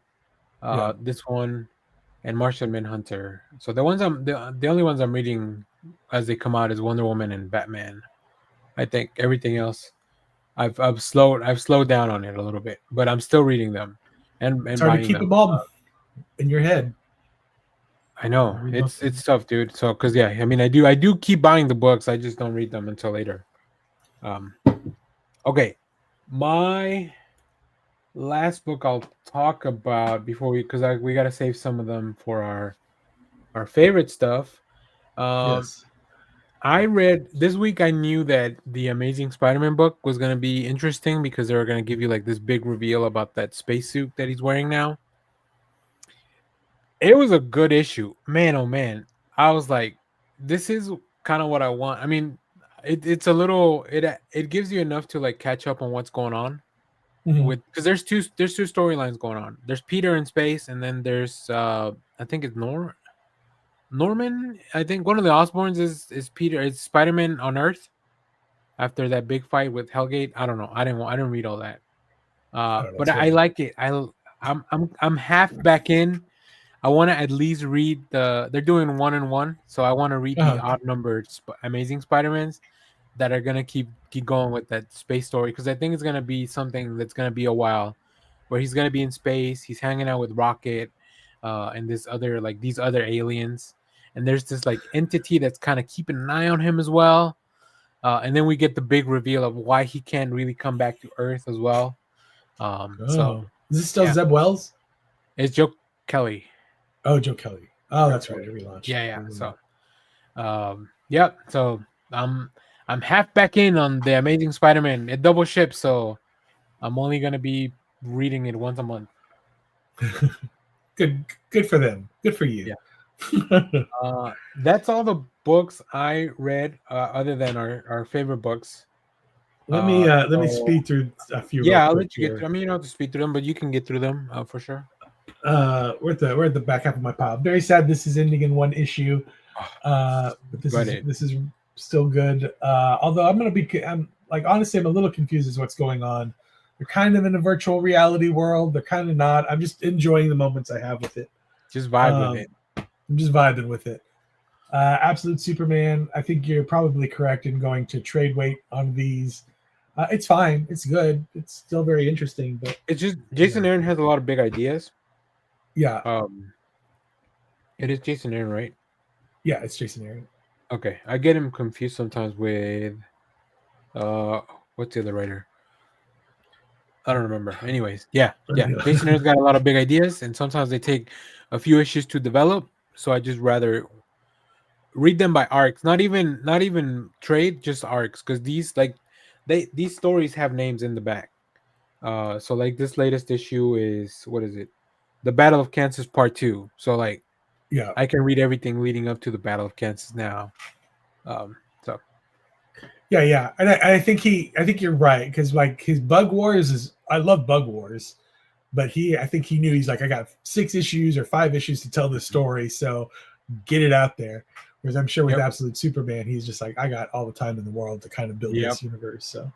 This one and Martian Manhunter. So the only ones I'm reading as they come out is Wonder Woman and Batman. I think everything else I've slowed down on it a little bit, but I'm still reading them and it's hard to keep them all in your head. I know it's tough, dude. So because I mean I do keep buying the books. I just don't read them until later. Okay, my last book I'll talk about before because we got to save some of them for our favorite stuff. Yes. I read this week. I knew that the Amazing Spider-Man book was going to be interesting because they were going to give you like this big reveal about that spacesuit that he's wearing now. It was a good issue, man. Oh man, I was like, this is kind of what I want. I mean, it's a little it gives you enough to like catch up on what's going on with because there's two storylines going on. There's Peter in space, and then there's I think it's Norman. I think one of the Osborns is Peter. It's Spider-Man on Earth after that big fight with Hellgate. I don't know. I didn't read all that. But I like it. I'm half back in. I want to at least read they're doing 1-in-1, so I want to read the odd numbered Amazing Spider-Mans that are gonna keep going with that space story because I think it's gonna be something that's gonna be a while, where he's gonna be in space, he's hanging out with Rocket, and these other aliens, and there's this like entity that's kind of keeping an eye on him as well, and then we get the big reveal of why he can't really come back to Earth as well. So is this still Zeb Wells? It's Joe Kelly. Oh, Joe Kelly. Oh, that's right. Relaunch. Yeah. So, So I'm half back in on the Amazing Spider-Man. It double ships, so I'm only gonna be reading it once a month. Good for them. Good for you. Yeah. That's all the books I read, other than our favorite books. Let me speed through a few. Yeah, I'll let you get through. I mean, you don't have to speed through them, but you can get through them for sure. We're at the back half of my pile. Very sad this is ending in one issue. But this is still good. Although I'm like honestly, I'm a little confused as what's going on. They're kind of in a virtual reality world. They're kind of not. I'm just enjoying the moments I have with it. Just vibe with it. I'm just vibing with it. Absolute Superman. I think you're probably correct in going to trade weight on these. It's fine. It's good. It's still very interesting, but It's just Jason Aaron has a lot of big ideas. Yeah. It is Jason Aaron, right? Yeah, it's Jason Aaron. Okay, I get him confused sometimes with what's the other writer? I don't remember. Anyways, yeah. Jason Aaron's got a lot of big ideas, and sometimes they take a few issues to develop. So I just rather read them by arcs, not even trade, just arcs, because these these stories have names in the back. So like this latest issue is, what is it? The Battle of Kansas Part 2. So like, yeah, I can read everything leading up to the Battle of Kansas now. So yeah, and I think you're right, because like his Bug Wars is, I love Bug Wars, but I think he knew, he's like, I got 6 issues or 5 issues to tell this story, so get it out there. Whereas I'm sure with Absolute Superman, he's just like, I got all the time in the world to kind of build this universe. So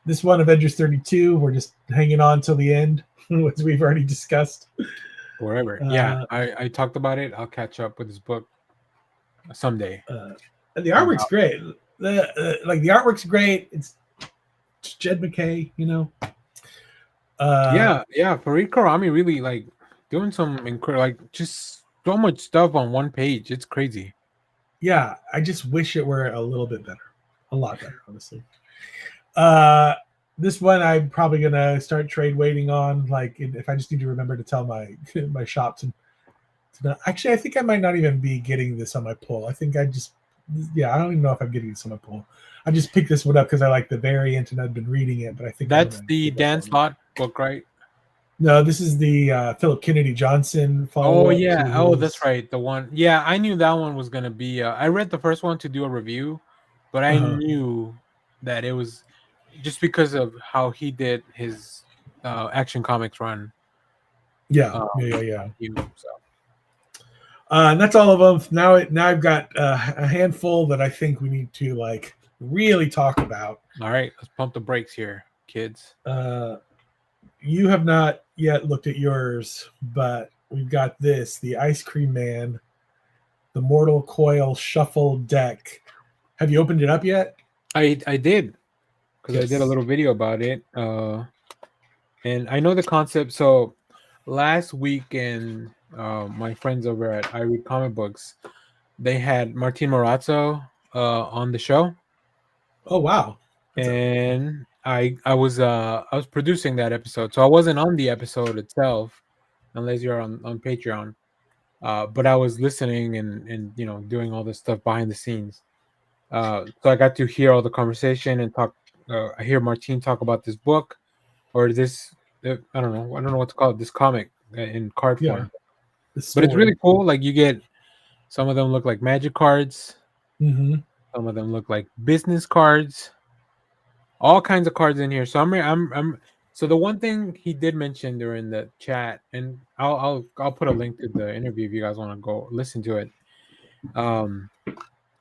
this one, Avengers 32, we're just hanging on till the end, as we've already discussed. Wherever. I talked about it. I'll catch up with this book someday. And the artwork's great. The artwork's great. It's Jed McKay, you know. Fareed Karami really like doing some just so much stuff on one page. It's crazy. Yeah, I just wish it were a little bit better, a lot better, honestly. This one I'm probably gonna start trade waiting on. Like, if I just need to remember to tell my shop to not. Actually, I think I might not even be getting this on my pull. I think I don't even know if I'm getting this on my pull. I just picked this one up because I like the variant and I've been reading it. But I think that's the Dan Slott book, right? No, this is the Philip Kennedy Johnson follow-up. Oh yeah, that's right. The one, yeah, I knew that one was gonna be. I read the first one to do a review, but I knew that it was just because of how he did his Action Comics run. Yeah. So. And that's all of them. Now I've got a handful that I think we need to like really talk about. All right, let's pump the brakes here, kids. You have not yet looked at yours, but we've got this, the Ice Cream Man, the Mortal Coil Shuffle Deck. Have you opened it up yet? I did, because I did a little video about it. And I know the concept. So last weekend, my friends over at I Read Comic Books, they had Martin Morazzo on the show. Oh wow! And I was producing that episode, so I wasn't on the episode itself, unless you're on Patreon. But I was listening and doing all this stuff behind the scenes. So I got to hear all the conversation and talk. I hear Martin talk about this book, or this. I don't know what to call it. This comic in card form. But it's really cool. Like, you get, some of them look like magic cards. Mm-hmm. Some of them look like business cards. All kinds of cards in here. So so the one thing he did mention during the chat, and I'll put a link to the interview if you guys want to go listen to it.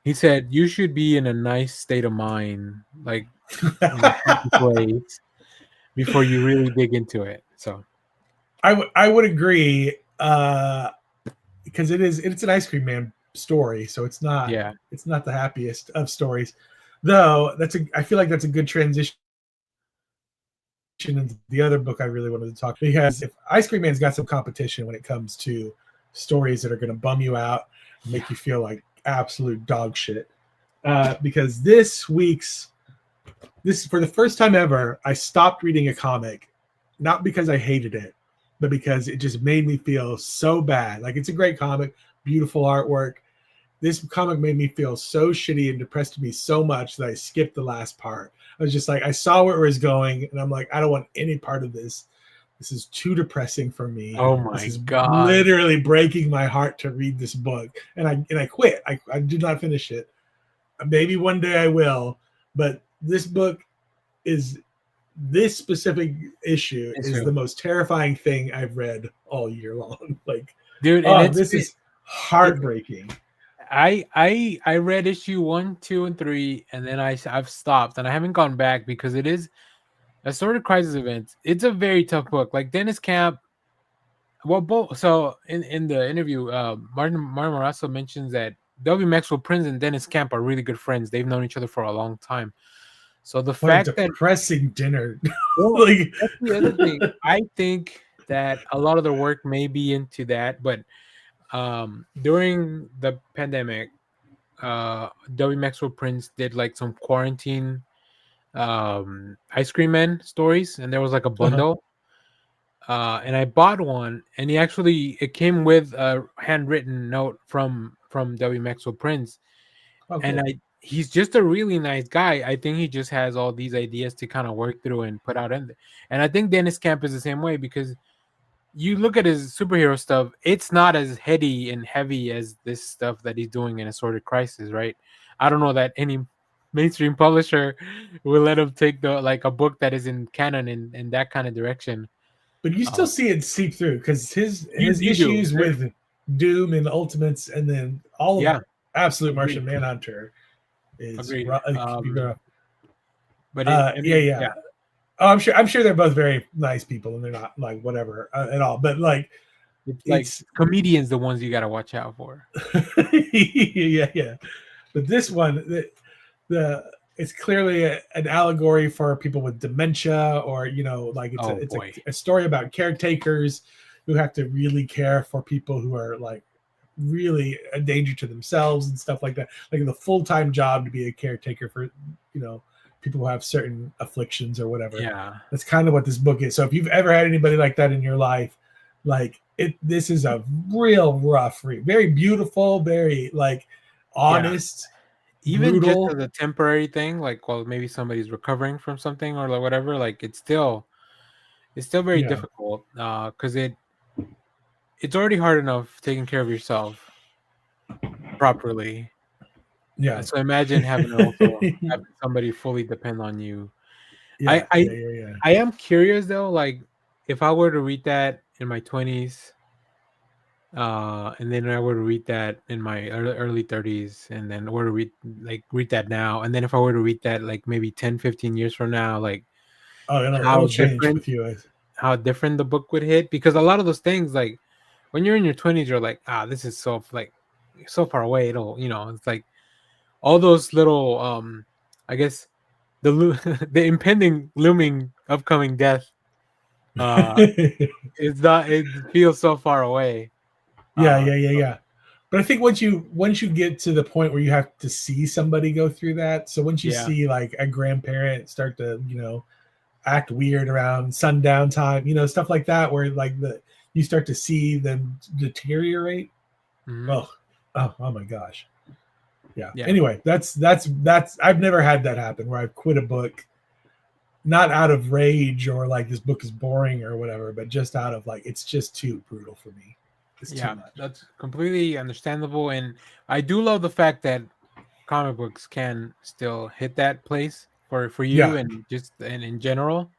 He said you should be in a nice state of mind, like place, before you really dig into it. So I would agree, because it's an Ice Cream Man story, so it's not the happiest of stories. Though I feel like that's a good transition into the other book I really wanted to talk, because if Ice Cream Man's got some competition when it comes to stories that are going to bum you out and make you feel like absolute dog shit. Because this for the first time ever, I stopped reading a comic, not because I hated it, but because it just made me feel so bad. Like, it's a great comic, beautiful artwork. This comic made me feel so shitty and depressed me so much that I skipped the last part. I was just like, I saw where it was going, and I'm like, I don't want any part of this. This is too depressing for me. Oh my God. Literally breaking my heart to read this book. And I quit. I did not finish it. Maybe one day I will, but this book this specific issue is the most terrifying thing I've read all year long. Like, dude, this is heartbreaking. I read issue 1, 2, and 3, and then I've stopped, and I haven't gone back because it is Assorted Crisis Events. It's a very tough book. Like Dennis Camp. Well, both. So in the interview, Martin Morasso mentions that W. Maxwell Prince and Dennis Camp are really good friends. They've known each other for a long time. So the What a fact that depressing dinner. like, that's the other thing. I think that a lot of their work may be into that, but during the pandemic, W. Maxwell Prince did like some quarantine ice cream man stories, and there was like a bundle. And I bought one, and it came with a handwritten note from W. Maxwell Prince. And he's just a really nice guy. I think he just has all these ideas to kind of work through and put out. And I think Dennis Camp is the same way, because you look at his superhero stuff, it's not as heady and heavy as this stuff that he's doing in Assorted Crisis, right? I don't know that any mainstream publisher will let him take a book that is in canon in that kind of direction. But you still see it seep through, because his issues with Doom and Ultimates, and then all of Absolute Martian Manhunter is rough. But yeah. Oh, I'm sure they're both very nice people, and they're not like whatever at all. But like, it's comedians, the ones you got to watch out for. yeah. But this one, it's clearly an allegory for people with dementia, or like it's a story about caretakers who have to really care for people who are like really a danger to themselves and stuff like that. Like the full-time job to be a caretaker for people who have certain afflictions or whatever. Yeah, that's kind of what this book is. So if you've ever had anybody like that in your life, like this is a real rough read. Very beautiful, very like honest. Even brutal. just as a temporary thing, like, well, maybe somebody's recovering from something or like whatever, like it's still very difficult, because it's already hard enough taking care of yourself properly. Yeah. So imagine having somebody fully depend on you. I am curious though, like if I were to read that in my 20s, and then I were to read that in my early 30s, and then were to read that now, and then if I were to read that like maybe 10-15 years from now, like how different how different the book would hit. Because a lot of those things, like when you're in your 20s, you're like, this is so far away, it'll it's like all those little I guess the impending looming upcoming death it feels so far away. Yeah. But I think once you get to the point where you have to see somebody go through that, so once you see like a grandparent start to act weird around sundown time, stuff like that, where like you start to see them deteriorate. Oh my gosh. Yeah. Anyway, that's I've never had that happen where I've quit a book, not out of rage or like this book is boring or whatever, but just out of like it's just too brutal for me. It's too much. That's completely understandable, and I do love the fact that comic books can still hit that place for you and in general.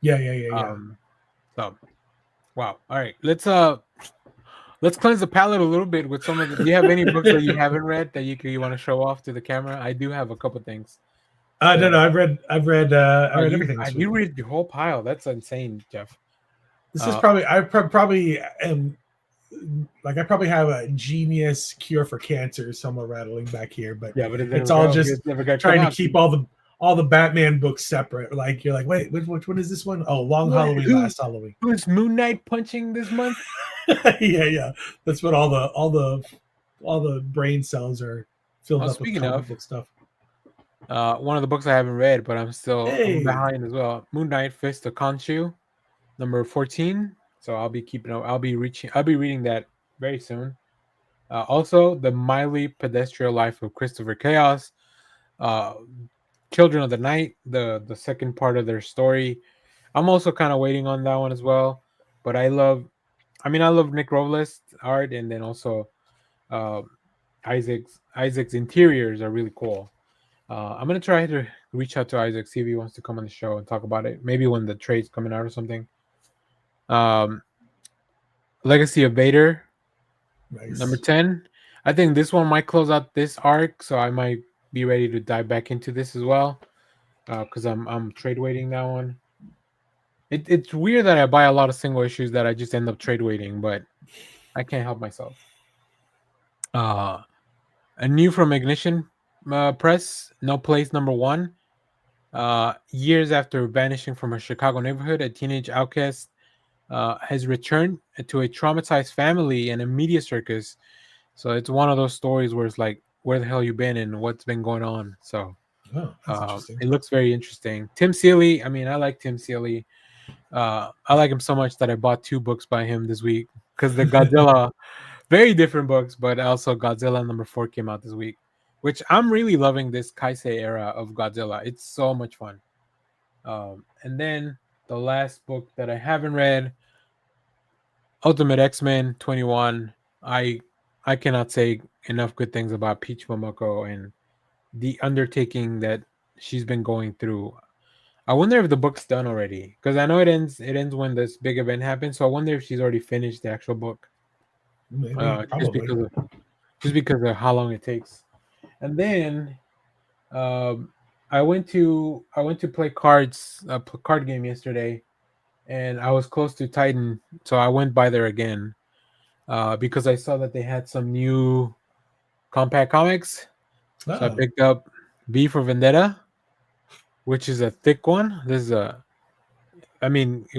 Yeah. So, wow. All right, let's cleanse the palate a little bit with some of the. Do you have any books that you haven't read that you want to show off to the camera? I do have a couple things. No, I've read everything. You read your whole pile. That's insane, Jeff. This is probably I probably am. Like I probably have a genius cure for cancer somewhere rattling back here, but it's all just trying to keep all the Batman books separate. Like you're like, wait, which one is this one? Oh, Last Halloween. Who's Moon Knight punching this month? yeah. That's what all the brain cells are filled up with comic book stuff. One of the books I haven't read, but I'm still behind as well. Moon Knight Fist of Khonshu, number 14. So I'll be reading that very soon. Also, The Mildly Pedestrian Life of Christopher Chaos, Children of the Night, the second part of their story. I'm also kind of waiting on that one as well. But I love Nick Robles' art, and then also Isaac's interiors are really cool. I'm gonna try to reach out to Isaac, see if he wants to come on the show and talk about it. Maybe when the trade's coming out or something. Legacy of Vader, nice. Number 10. I think this one might close out this arc, so I might be ready to dive back into this as well. Because I'm trade waiting that one. It's weird that I buy a lot of single issues that I just end up trade waiting, but I can't help myself. A new from Ignition Press, No Place #1. Years after vanishing from her Chicago neighborhood, a teenage outcast has returned to a traumatized family and a media circus. So it's one of those stories where it's like, where the hell you been and what's been going on? So that's interesting. it looks very interesting. Tim Seeley, I mean, I like Tim Seeley. I like him so much that I bought 2 books by him this week because the Godzilla, very different books, but also Godzilla #4 came out this week, which I'm really loving this Kaisei era of Godzilla. It's so much fun. And then the last book that I haven't read, Ultimate X-Men 21. I cannot say enough good things about Peach Momoko and the undertaking that she's been going through. I wonder if the book's done already, because I know it ends when this big event happens. So I wonder if she's already finished the actual book. Maybe, just because of how long it takes. And then I went to play cards, a card game yesterday, and I was close to Titan, so I went by there again because I saw that they had some new compact comics. So I picked up V for Vendetta, which is a thick one. This is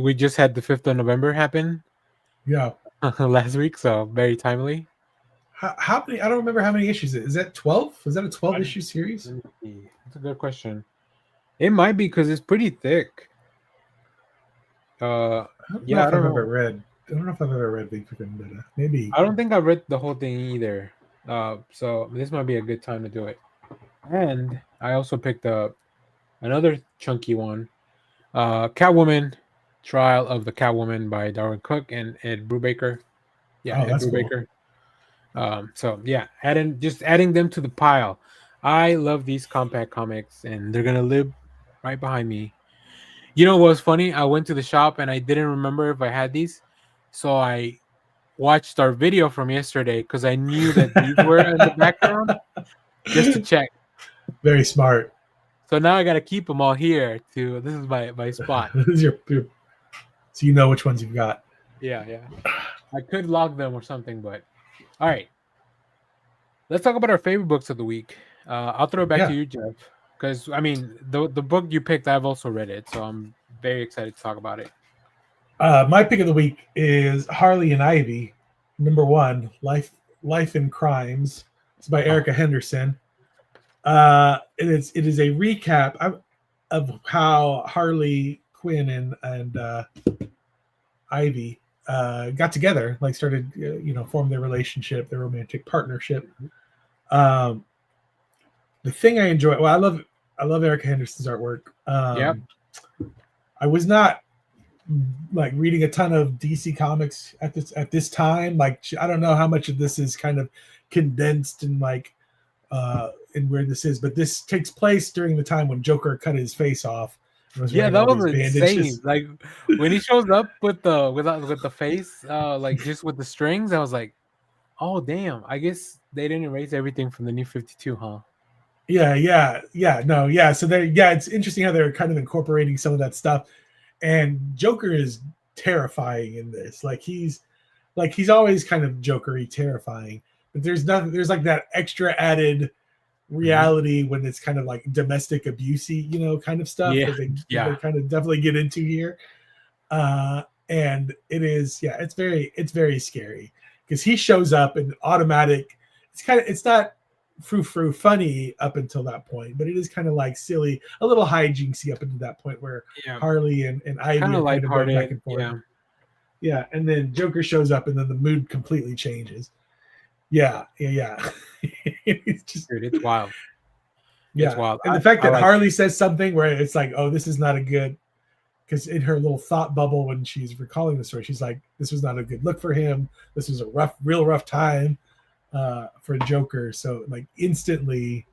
we just had the 5th of November happen. Yeah. Last week, so very timely. How many? I don't remember how many issues it is. Is that 12? Is that a 12 issue series? That's a good question. It might be because it's pretty thick. I don't know if I've ever read Big Vendetta. Maybe. I don't think I read the whole thing either. So this might be a good time to do it. And I also picked up another chunky one, Catwoman, Trial of the Catwoman by Darwin Cook and Ed Brubaker. Yeah, Ed Brubaker. Cool. So yeah, adding them to the pile. I love these compact comics, and they're gonna live right behind me. You know what's funny? I went to the shop and I didn't remember if I had these, so I watched our video from yesterday because I knew that these were in the background just to check. Very smart. So now I got to keep them all here. This is my spot. This is your so you know which ones you've got. Yeah. I could log them or something, but all right. Let's talk about our favorite books of the week. I'll throw it back to you, Jeff, because I mean the book you picked, I've also read it, so I'm very excited to talk about it. My pick of the week is Harley and Ivy, #1, Life and Crimes. It's by Erica Henderson. It is a recap of how Harley Quinn and Ivy got together, like started formed their relationship, their romantic partnership. The thing I enjoy, I love Erica Henderson's artwork. I was not like reading a ton of DC comics at this time. Like, I don't know how much of this is kind of condensed and like and where this is, but this takes place during the time when Joker cut his face off. Yeah, that was insane. Like when he shows up with the face, like just with the strings, I was like, oh damn! I guess they didn't erase everything from the New 52, huh? Yeah. So it's interesting how they're kind of incorporating some of that stuff. And Joker is terrifying in this. Like he's always kind of Jokery terrifying, but there's like that extra added reality when it's kind of like domestic abusey, kind of stuff that they kind of definitely get into here. And it is, it's very scary because he shows up and automatic. It's not frou-frou funny up until that point, but it is kind of like silly, a little hijinksy up until that point where Harley and Ivy kind of lighthearted, back and forth. Yeah, and then Joker shows up and then the mood completely changes. Yeah. It's just, dude, it's wild. Yeah, it's wild. And the fact that Harley says something where it's like, oh, this is not a good, because in her little thought bubble when she's recalling the story, she's like, this was not a good look for him. This was a real rough time for Joker. So like instantly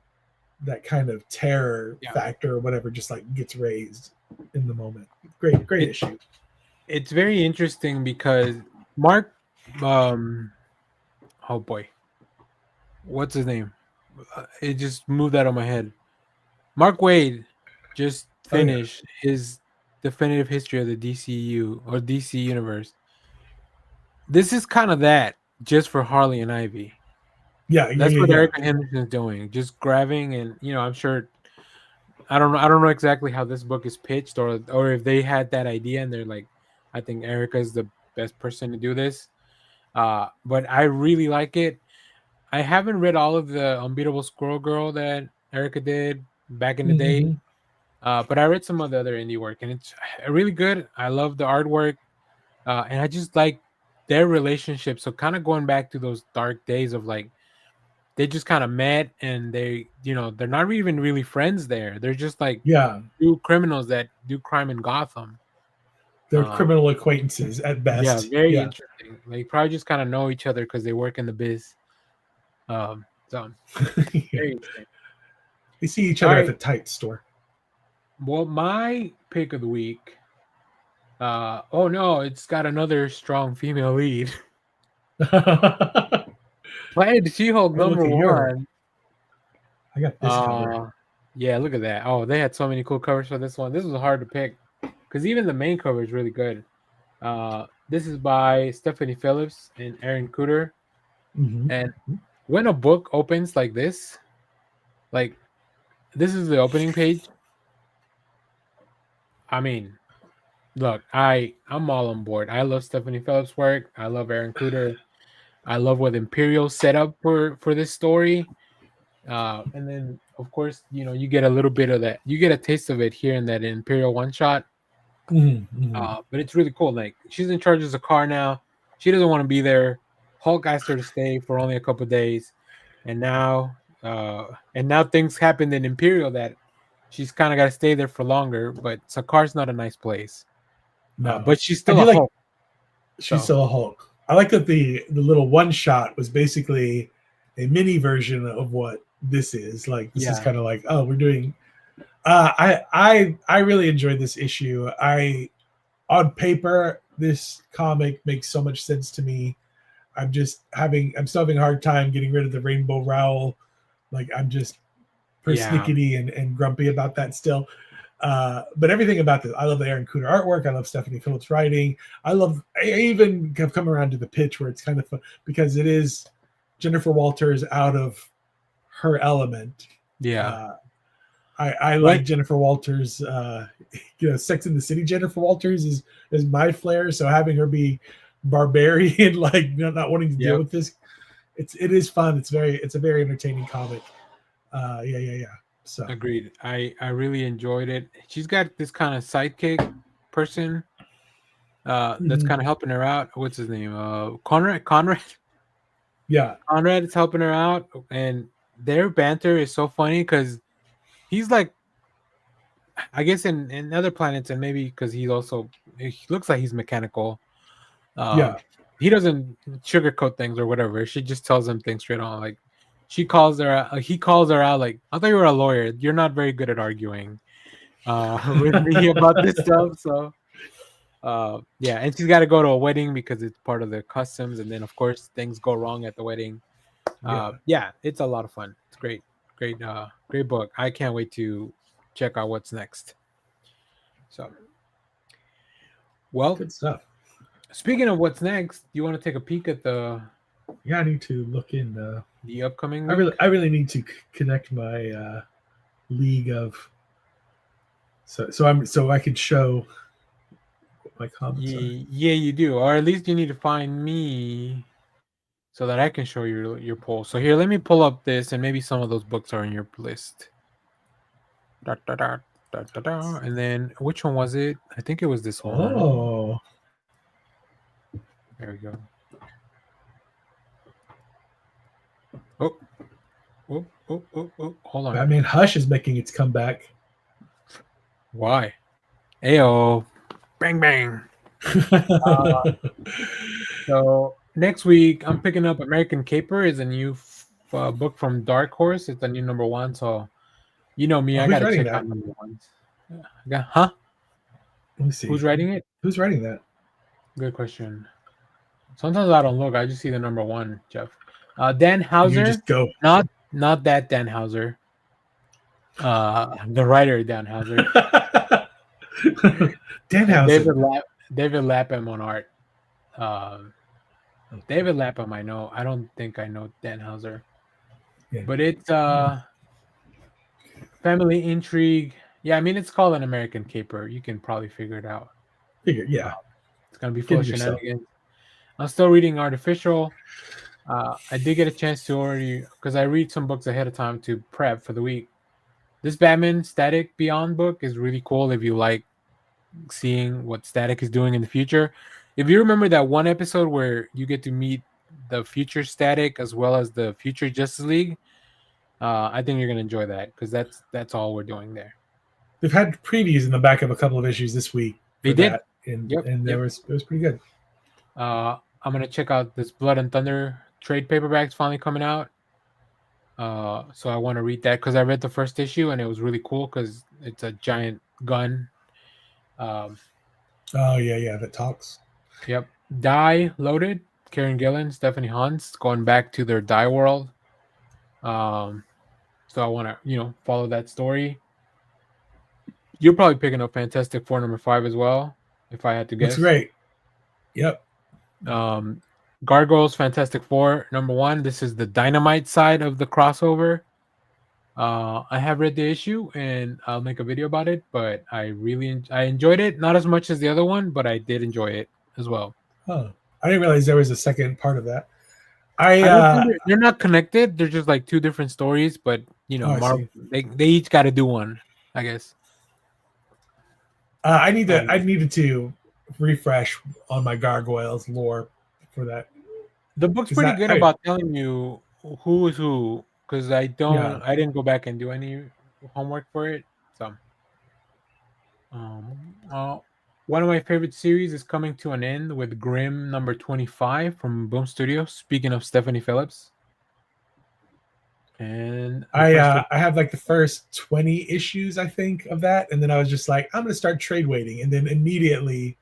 that kind of terror factor or whatever just like gets raised in the moment. Great issue. It's very interesting because Mark, oh boy, what's his name? It just moved out of my head. Mark Waid just Oh, yeah. finished his definitive history of the DCU or DC universe. This is kind of that, just for Harley and Ivy. Yeah, That's what yeah. Erica Henderson's doing, just grabbing, and I'm sure. I don't know exactly how this book is pitched, or if they had that idea and they're like, I think Erica is the best person to do this. But I really like it. I haven't read all of the Unbeatable Squirrel Girl that Erica did back in the day, but I read some of the other indie work, and it's really good. I love the artwork, and I just like their relationship. So kind of going back to those dark days of like they just kind of met, and they're not even really friends there. They're just like two criminals that do crime in Gotham. They're criminal acquaintances at best. Yeah, very interesting. They probably just kind of know each other because they work in the biz. So very interesting. We see each other at the tight store. Well, my pick of the week. Oh no, it's got another strong female lead. Planet She-Hulk number one. I got this cover. Yeah, look at that. Oh, they had so many cool covers for this one. This was hard to pick because even the main cover is really good. This is by Stephanie Phillips and Aaron Cooter. And when a book opens like this, like this is the opening page. I mean, look, I'm all on board. I love Stephanie Phillips' work. I love Aaron Cooter. I love what Imperial set up for this story. And then, of course, you get a little bit of that. You get a taste of it here in that Imperial one shot. But it's really cool. Like she's in charge of Sakaar now. She doesn't want to be there. Hulk asked her to stay for only a couple of days, and now things happened in Imperial that she's kind of got to stay there for longer. But Sakaar's not a nice place. No, but she's still a Hulk. She's still a Hulk. I like that the little one shot was basically a mini version of what this is. Like this is kind of like, oh, we're doing. I really enjoyed this issue. On paper, this comic makes so much sense to me. I'm still having a hard time getting rid of the Rainbow Rowell. Like I'm just persnickety and grumpy about that still. But everything about this, I love the Aaron Cooter artwork. I love Stephanie Phillips writing. I even have come around to the pitch where it's kind of fun because it is Jennifer Walters out of her element. Yeah. I like Jennifer Walters. Sex in the City Jennifer Walters is my flair. So having her be barbarian, like not wanting to deal with this, it is fun. It's a very entertaining comic. Yeah. So agreed. I really enjoyed it. She's got this kind of sidekick person that's kind of helping her out. What's his name? Conrad. Yeah, Conrad is helping her out, and their banter is so funny because he's like, I guess in other planets, and maybe because he looks like he's mechanical. He doesn't sugarcoat things or whatever. She just tells him things straight on. Like he calls her out like, I thought you were a lawyer. You're not very good at arguing with me about this stuff. So and she's got to go to a wedding because it's part of the customs, and then of course things go wrong at the wedding. It's a lot of fun. It's great book. I can't wait to check out what's next. So well, good stuff. Speaking of what's next, do you want to take a peek at the? Yeah, I need to look in the upcoming. I really need to connect my league of. So I could show what my comments are. Yeah, you do, or at least you need to find me, so that I can show you your poll. So here, let me pull up this, and maybe some of those books are in your list. And then which one was it? I think it was this one. Oh. There we go. Oh, hold on. Batman Hush is making its comeback. Why? Ayo. Bang, bang. So next week, I'm picking up American Caper. Is a new book from Dark Horse. It's a new number one. So, you know me, I got to check out number ones. Huh? Let me see. Who's writing it? Who's writing that? Good question. Sometimes I don't look. I just see the number one, Jeff. Dan You Hauser, just go. not that Dan Hauser. The writer Dan Hauser. Danhausen. David Lapham on art. David Lapham, I know. I don't think I know Dan Hauser. Yeah. But it's family intrigue. Yeah, I mean it's called An American Caper. You can probably figure it out. Yeah. It's gonna be full of Give it yourself. shenanigans. I'm still reading Artificial. I did get a chance to already, because I read some books ahead of time to prep for the week. This Batman Static Beyond book is really cool if you like seeing what Static is doing in the future. If you remember that one episode where you get to meet the future Static as well as the future Justice League, I think you're gonna enjoy that because that's all we're doing there. They've had previews in the back of a couple of issues this week. They did, and Yep. it was pretty good. I'm gonna check out this Blood and Thunder trade paperbacks finally coming out. So I want to read that because I read the first issue and it was really cool because it's a giant gun. Oh yeah, that talks. Yep. Die Loaded, Karen Gillan, Stephanie Hans, going back to their Die world. So I want to, follow that story. You're probably picking up Fantastic Four #5 as well, if I had to guess. That's great. Yep. Gargoyles Fantastic Four #1. This is the Dynamite side of the crossover. I have read the issue and I'll make a video about it, but I enjoyed it. Not as much as the other one, but I did enjoy it as well. Oh, I didn't realize there was a second part of that. They're not connected. They're just like two different stories, but Marvel, they each got to do one, I guess. I needed to refresh on my Gargoyles lore for that. The book's pretty good about telling you who is who, because I didn't go back and do any homework for it. So, one of my favorite series is coming to an end with Grimm #25 from Boom Studios. Speaking of Stephanie Phillips, and I have like the first 20 issues, I think, of that, and then I was just like, I'm gonna start trade waiting, and then immediately,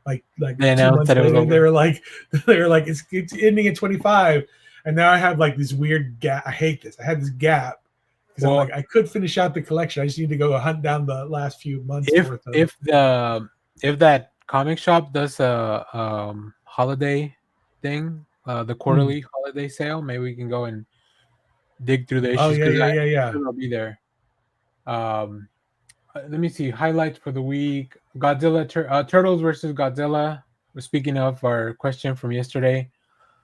like 2 months later, they were like, it's ending at 25, and now I have like this weird gap. I hate this. I had this gap because I'm like, I could finish out the collection. I just need to go hunt down the last few months. If that comic shop does a holiday thing, the quarterly holiday sale, maybe we can go and dig through the issues. Oh yeah. I'll be there. Let me see highlights for the week. Godzilla Turtles versus Godzilla. Speaking of our question from yesterday,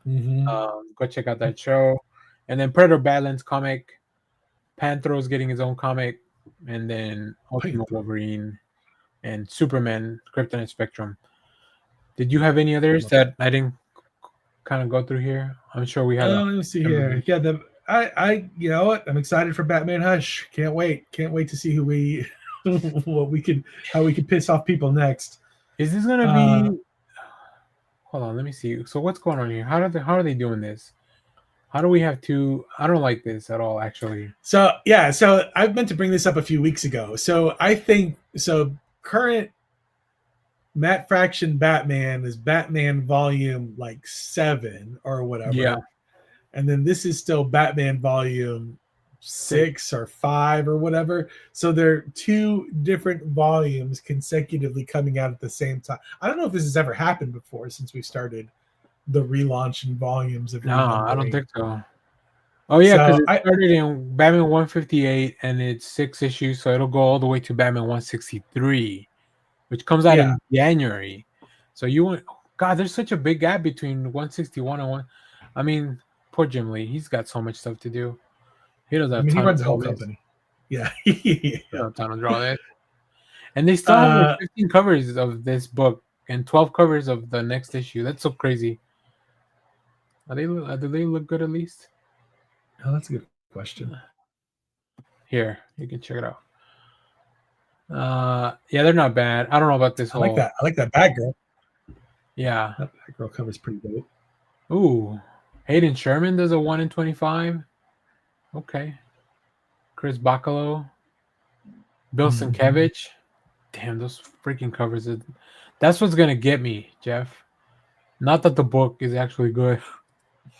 go check out that show. And then Predator Badlands comic. Panthro's getting his own comic, and then Ultimate Wolverine and Superman Kryptonite Spectrum. Did you have any others that I didn't kind of go through here? I'm sure we had. Let me see here. Yeah, I you know what? I'm excited for Batman Hush. Can't wait to see how we can piss off people next. Is this gonna be? Hold on, let me see. So what's going on here? How are they doing this? How do we have two? I don't like this at all, actually. So I meant to bring this up a few weeks ago. So I think current Matt Fraction Batman is Batman volume like 7 or whatever. Yeah. And then this is still Batman volume 6 or 5 or whatever. So they're 2 different volumes consecutively coming out at the same time. I don't know if this has ever happened before since we started the relaunch in volumes of. No, I don't think so. Oh yeah, because it started in Batman 158 and it's 6 issues, so it'll go all the way to Batman 163, which comes out in January. So there's such a big gap between 161 and 1. I mean, poor Jim Lee, he's got so much stuff to do. He doesn't have time. He runs the whole company. Yeah. He doesn't have time to draw that. And they still have like 15 covers of this book and 12 covers of the next issue. That's so crazy. Do they look good at least? Oh, that's a good question. Here, you can check it out. Yeah, they're not bad. I don't know about this. I like that. I like that Batgirl. Yeah, that Batgirl cover's pretty dope. Ooh, Hayden Sherman does a 1 in 25. Okay. Chris Bacalo, Bill Sienkiewicz. Damn, those freaking covers. That's what's gonna get me, Jeff. Not that the book is actually good.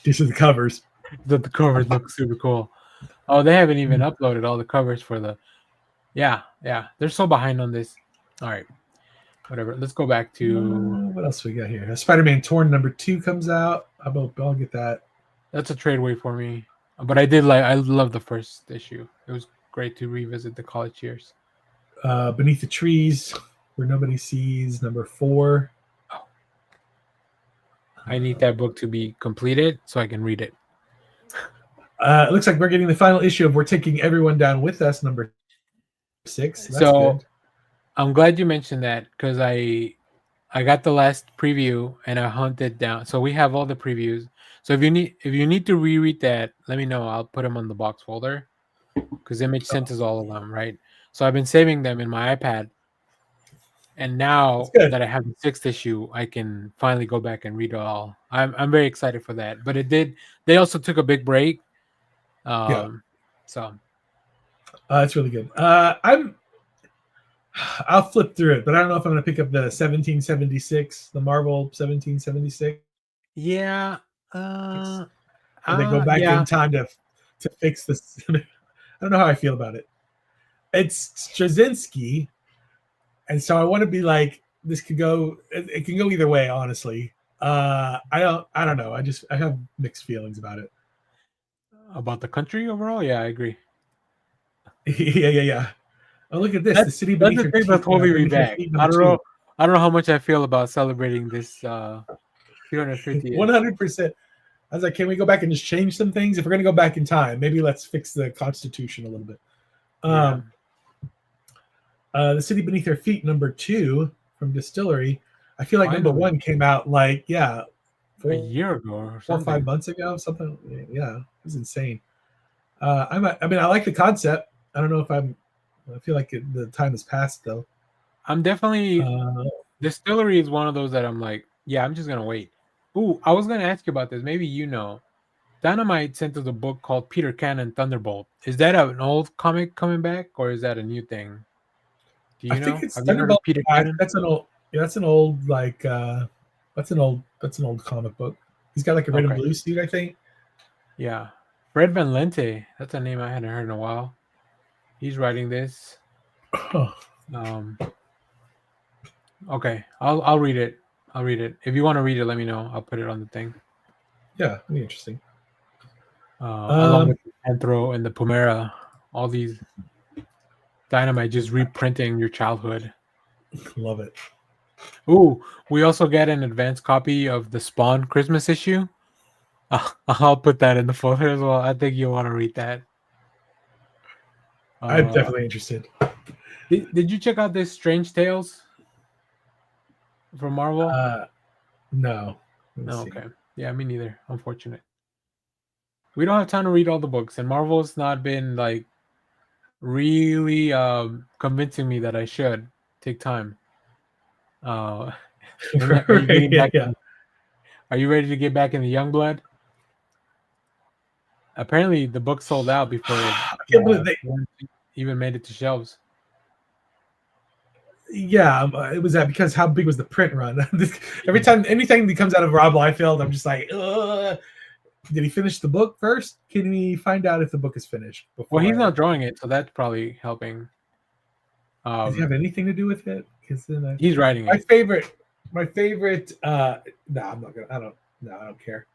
These are the covers. The covers look super cool. Oh, they haven't even uploaded all the covers for the. Yeah. They're so behind on this. All right, whatever. Let's go back to. What else we got here? Spider-Man Torn #2 comes out. I'll get that. That's a trade way for me. But I love the first issue. It was great to revisit the college years. Beneath the Trees, Where Nobody Sees, #4. I need that book to be completed so I can read it. It looks like we're getting the final issue of We're Taking Everyone Down With Us, #6. That's good. I'm glad you mentioned that because I got the last preview and I hunted down. So we have all the previews. So if you need to reread that, let me know. I'll put them on the box folder because Image sent us all of them, right? So I've been saving them in my iPad. And now that I have the 6th issue, I can finally go back and read it all. I'm very excited for that. But they also took a big break. So it's really good. I'll flip through it, but I don't know if I'm going to pick up the 1776, the Marvel 1776. Yeah. And they go back in time to fix this. I don't know how I feel about it. It's Straczynski, and so I want to be like, this could go. It can go either way, honestly. I don't know. I have mixed feelings about it. About the country overall, yeah, I agree. Yeah. Oh, look at this! The city beneath your feet. Totally back. I don't know how much I feel about celebrating this 350. 100%. I was like, can we go back and just change some things? If we're gonna go back in time, maybe let's fix the Constitution a little bit. The City Beneath Their Feet, #2 from Distillery. I feel like #1 came out like a year ago or 4 or 5 months ago, something. Yeah, it was insane. I like the concept. I don't know if I feel like the time has passed though. I'm definitely Distillery is one of those that I'm like, yeah, I'm just gonna wait. Ooh, I was gonna ask you about this. Maybe you know. Dynamite sent us a book called Peter Cannon Thunderbolt. Is that an old comic coming back, or is that a new thing? Do you know? Think it's Have you heard Thunderbolt. of Peter Cannon? That's an old. Yeah, that's an old like. That's an old comic book. He's got like a red and blue suit, I think. Yeah, Fred Van Lente. That's a name I hadn't heard in a while. He's writing this. Okay, I'll read it. I'll read it. If you want to read it, let me know. I'll put it on the thing. Yeah, that'd be interesting. Along with the Anthro and the Pomera, all these Dynamite just reprinting your childhood. Love it. Ooh, we also get an advanced copy of the Spawn Christmas issue. I'll put that in the folder as well. I think you'll want to read that. I'm definitely interested. Did you check out this Strange Tales from Marvel? No. No, okay. Yeah, me neither. Unfortunate. We don't have time to read all the books, and Marvel's not been like really convincing me that I should take time. Are you ready to get back in the Youngblood? Apparently, the book sold out before it even made it to shelves. Yeah, it was that because how big was the print run? Every time anything that comes out of Rob Liefeld, I'm just like, ugh. Did he finish the book first? Can we find out if the book is finished? Well, he's not drawing it, so that's probably helping. Does it have anything to do with it? Because then he's writing my favorite. No, I'm not gonna. I don't care.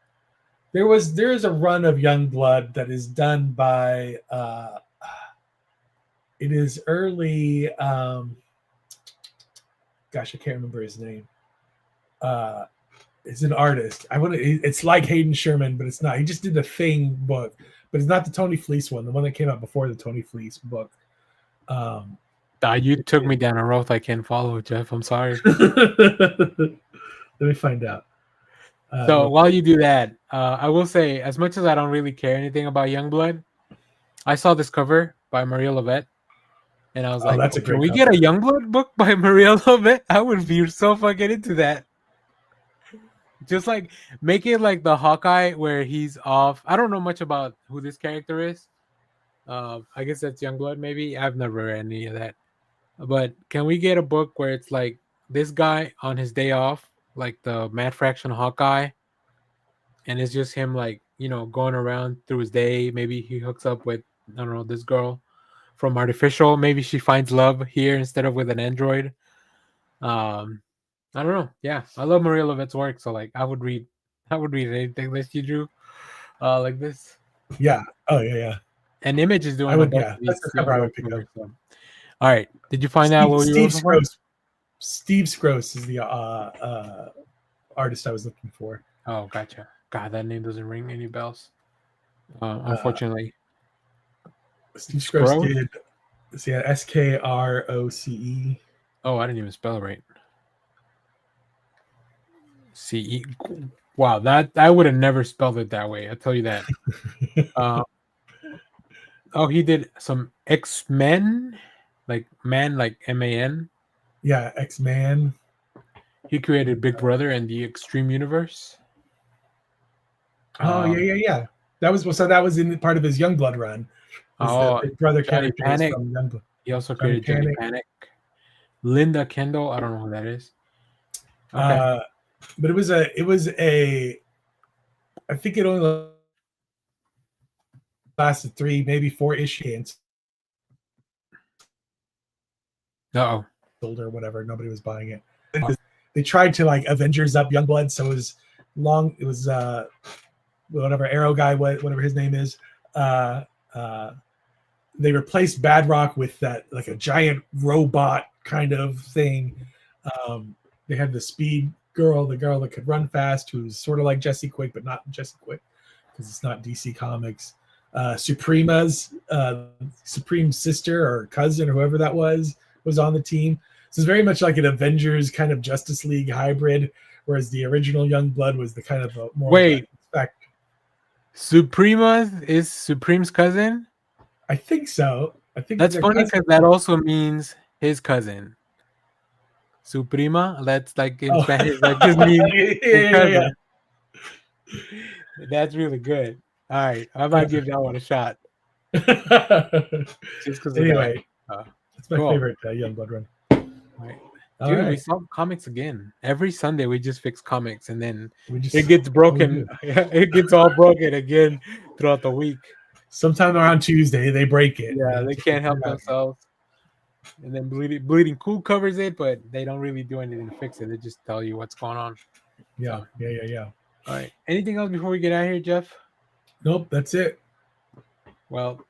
There is a run of Youngblood that is done by. It is early. Gosh, I can't remember his name. It's an artist. It's like Hayden Sherman, but it's not. He just did the Thing book, but it's not the Tony Fleece one. The one that came out before the Tony Fleece book. You took me down a road I can't follow, Jeff. I'm sorry. Let me find out. So while you do that, I will say, as much as I don't really care anything about Youngblood, I saw this cover by Maria Lovett, and I was like, that's a great can we cover. get a Youngblood book by Maria Lovett? I would be so fucking into that. Just like make it like the Hawkeye where he's off. I don't know much about who this character is. I guess that's Youngblood, maybe. I've never read any of that. But can we get a book where it's like this guy on his day off, like the Mad Fraction Hawkeye, and it's just him like going around through his day. Maybe he hooks up with, I don't know, this girl from Artificial. Maybe she finds love here instead of with an android. I don't know. Yeah, I love Maria Levett's work, so like I would read anything that she drew like this. Yeah. Oh yeah. And Image is doing I would. a bunch Yeah. of these That's the cover I would pick up. covers, so. All right. Did you find out what you were looking for? Steve Scrose is the artist I was looking for. Oh, gotcha. God, that name doesn't ring any bells. Unfortunately. Steve Scrose did. Yeah, Skroce. Oh, I didn't even spell it right. CE. Wow, that I would have never spelled it that way. I'll tell you that. Oh, he did some X-Men, like MAN. Yeah, X-Man. He created Big Brother and the Extreme Universe. Oh yeah. That was in part of his Youngblood run. Oh, Big Brother Johnny character Panic. from Youngblood. He also created Johnny Panic. Linda Kendall. I don't know who that is. Okay. But it was a. I think it only lasted 3, maybe 4 issues. Uh-oh. Sold or whatever. Nobody was buying it. They tried to like Avengers up Youngblood, so it was long. It was whatever Arrow guy, whatever his name is. They replaced Badrock with that like a giant robot kind of thing. They had the speed girl, the girl that could run fast, who's sort of like Jesse Quick, but not Jesse Quick because it's not DC Comics. Supreme's Supreme's sister or cousin or whoever that was on the team. So it's very much like an Avengers kind of Justice League hybrid, whereas the original Youngblood was the kind of a more. Wait, Suprema is Supreme's cousin? I think so. I think that's funny because that also means his cousin. Suprema, that's like in Spanish, that just means his cousin. That's really good. All right, I might give that one a shot. Just because anyway, that's my favorite Youngblood run. All right. Dude, we saw comics again. Every Sunday we just fix comics and then it gets broken. It gets all broken again throughout the week. Sometime around Tuesday they break it. Yeah, they can't help themselves. And then Bleeding Cool covers it, but they don't really do anything to fix it. They just tell you what's going on. Yeah. All right. Anything else before we get out of here, Jeff? Nope, that's it. Well,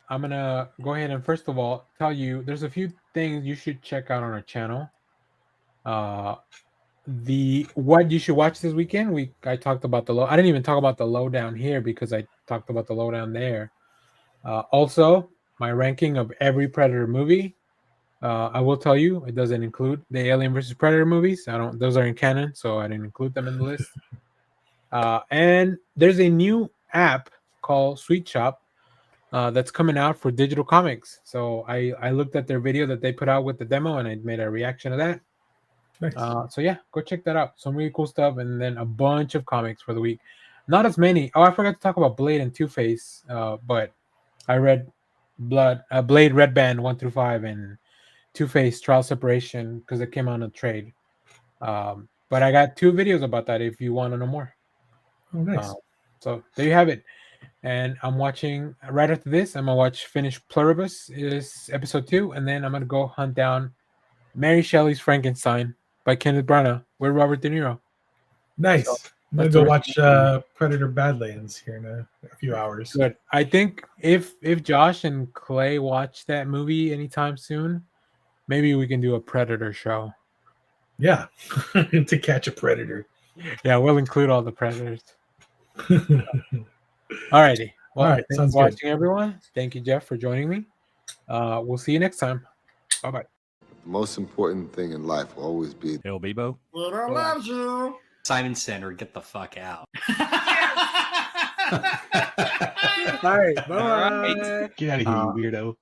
I'm gonna go ahead and first of all tell you there's a few things you should check out on our channel. What you should watch this weekend. I talked about I didn't even talk about the lowdown here because I talked about the lowdown there. Also, my ranking of every Predator movie. I will tell you it doesn't include the Alien vs. Predator movies. Those are in canon, so I didn't include them in the list. And there's a new app called Sweet Shop that's coming out for digital comics. So I looked at their video that they put out with the demo and I made a reaction to that. Nice. So yeah, go check that out. Some really cool stuff, and then a bunch of comics for the week. Not as many. Oh, I forgot to talk about Blade and Two-Face, but I read Blade Red Band 1 through 5 and Two-Face Trial Separation because it came out in a trade. But I got 2 videos about that if you want to know more. Oh, nice. So there you have it. And I'm watching right after this. I'm gonna finish Pluribus is episode 2, and then I'm gonna go hunt down Mary Shelley's Frankenstein by Kenneth Branagh with Robert De Niro. Nice. So, I'm gonna go watch Predator Badlands here in a few hours. Good. I think if Josh and Clay watch that movie anytime soon, maybe we can do a Predator show. Yeah, to catch a predator. Yeah, we'll include all the predators. Alrighty. Well, all right. Thanks for watching, everyone. Thank you, Jeff, for joining me. We'll see you next time. Bye-bye. The most important thing in life will always be Hail Bebo. Peter loves you. Simon Center, get the fuck out. All right. Bye. Get out of here, you weirdo.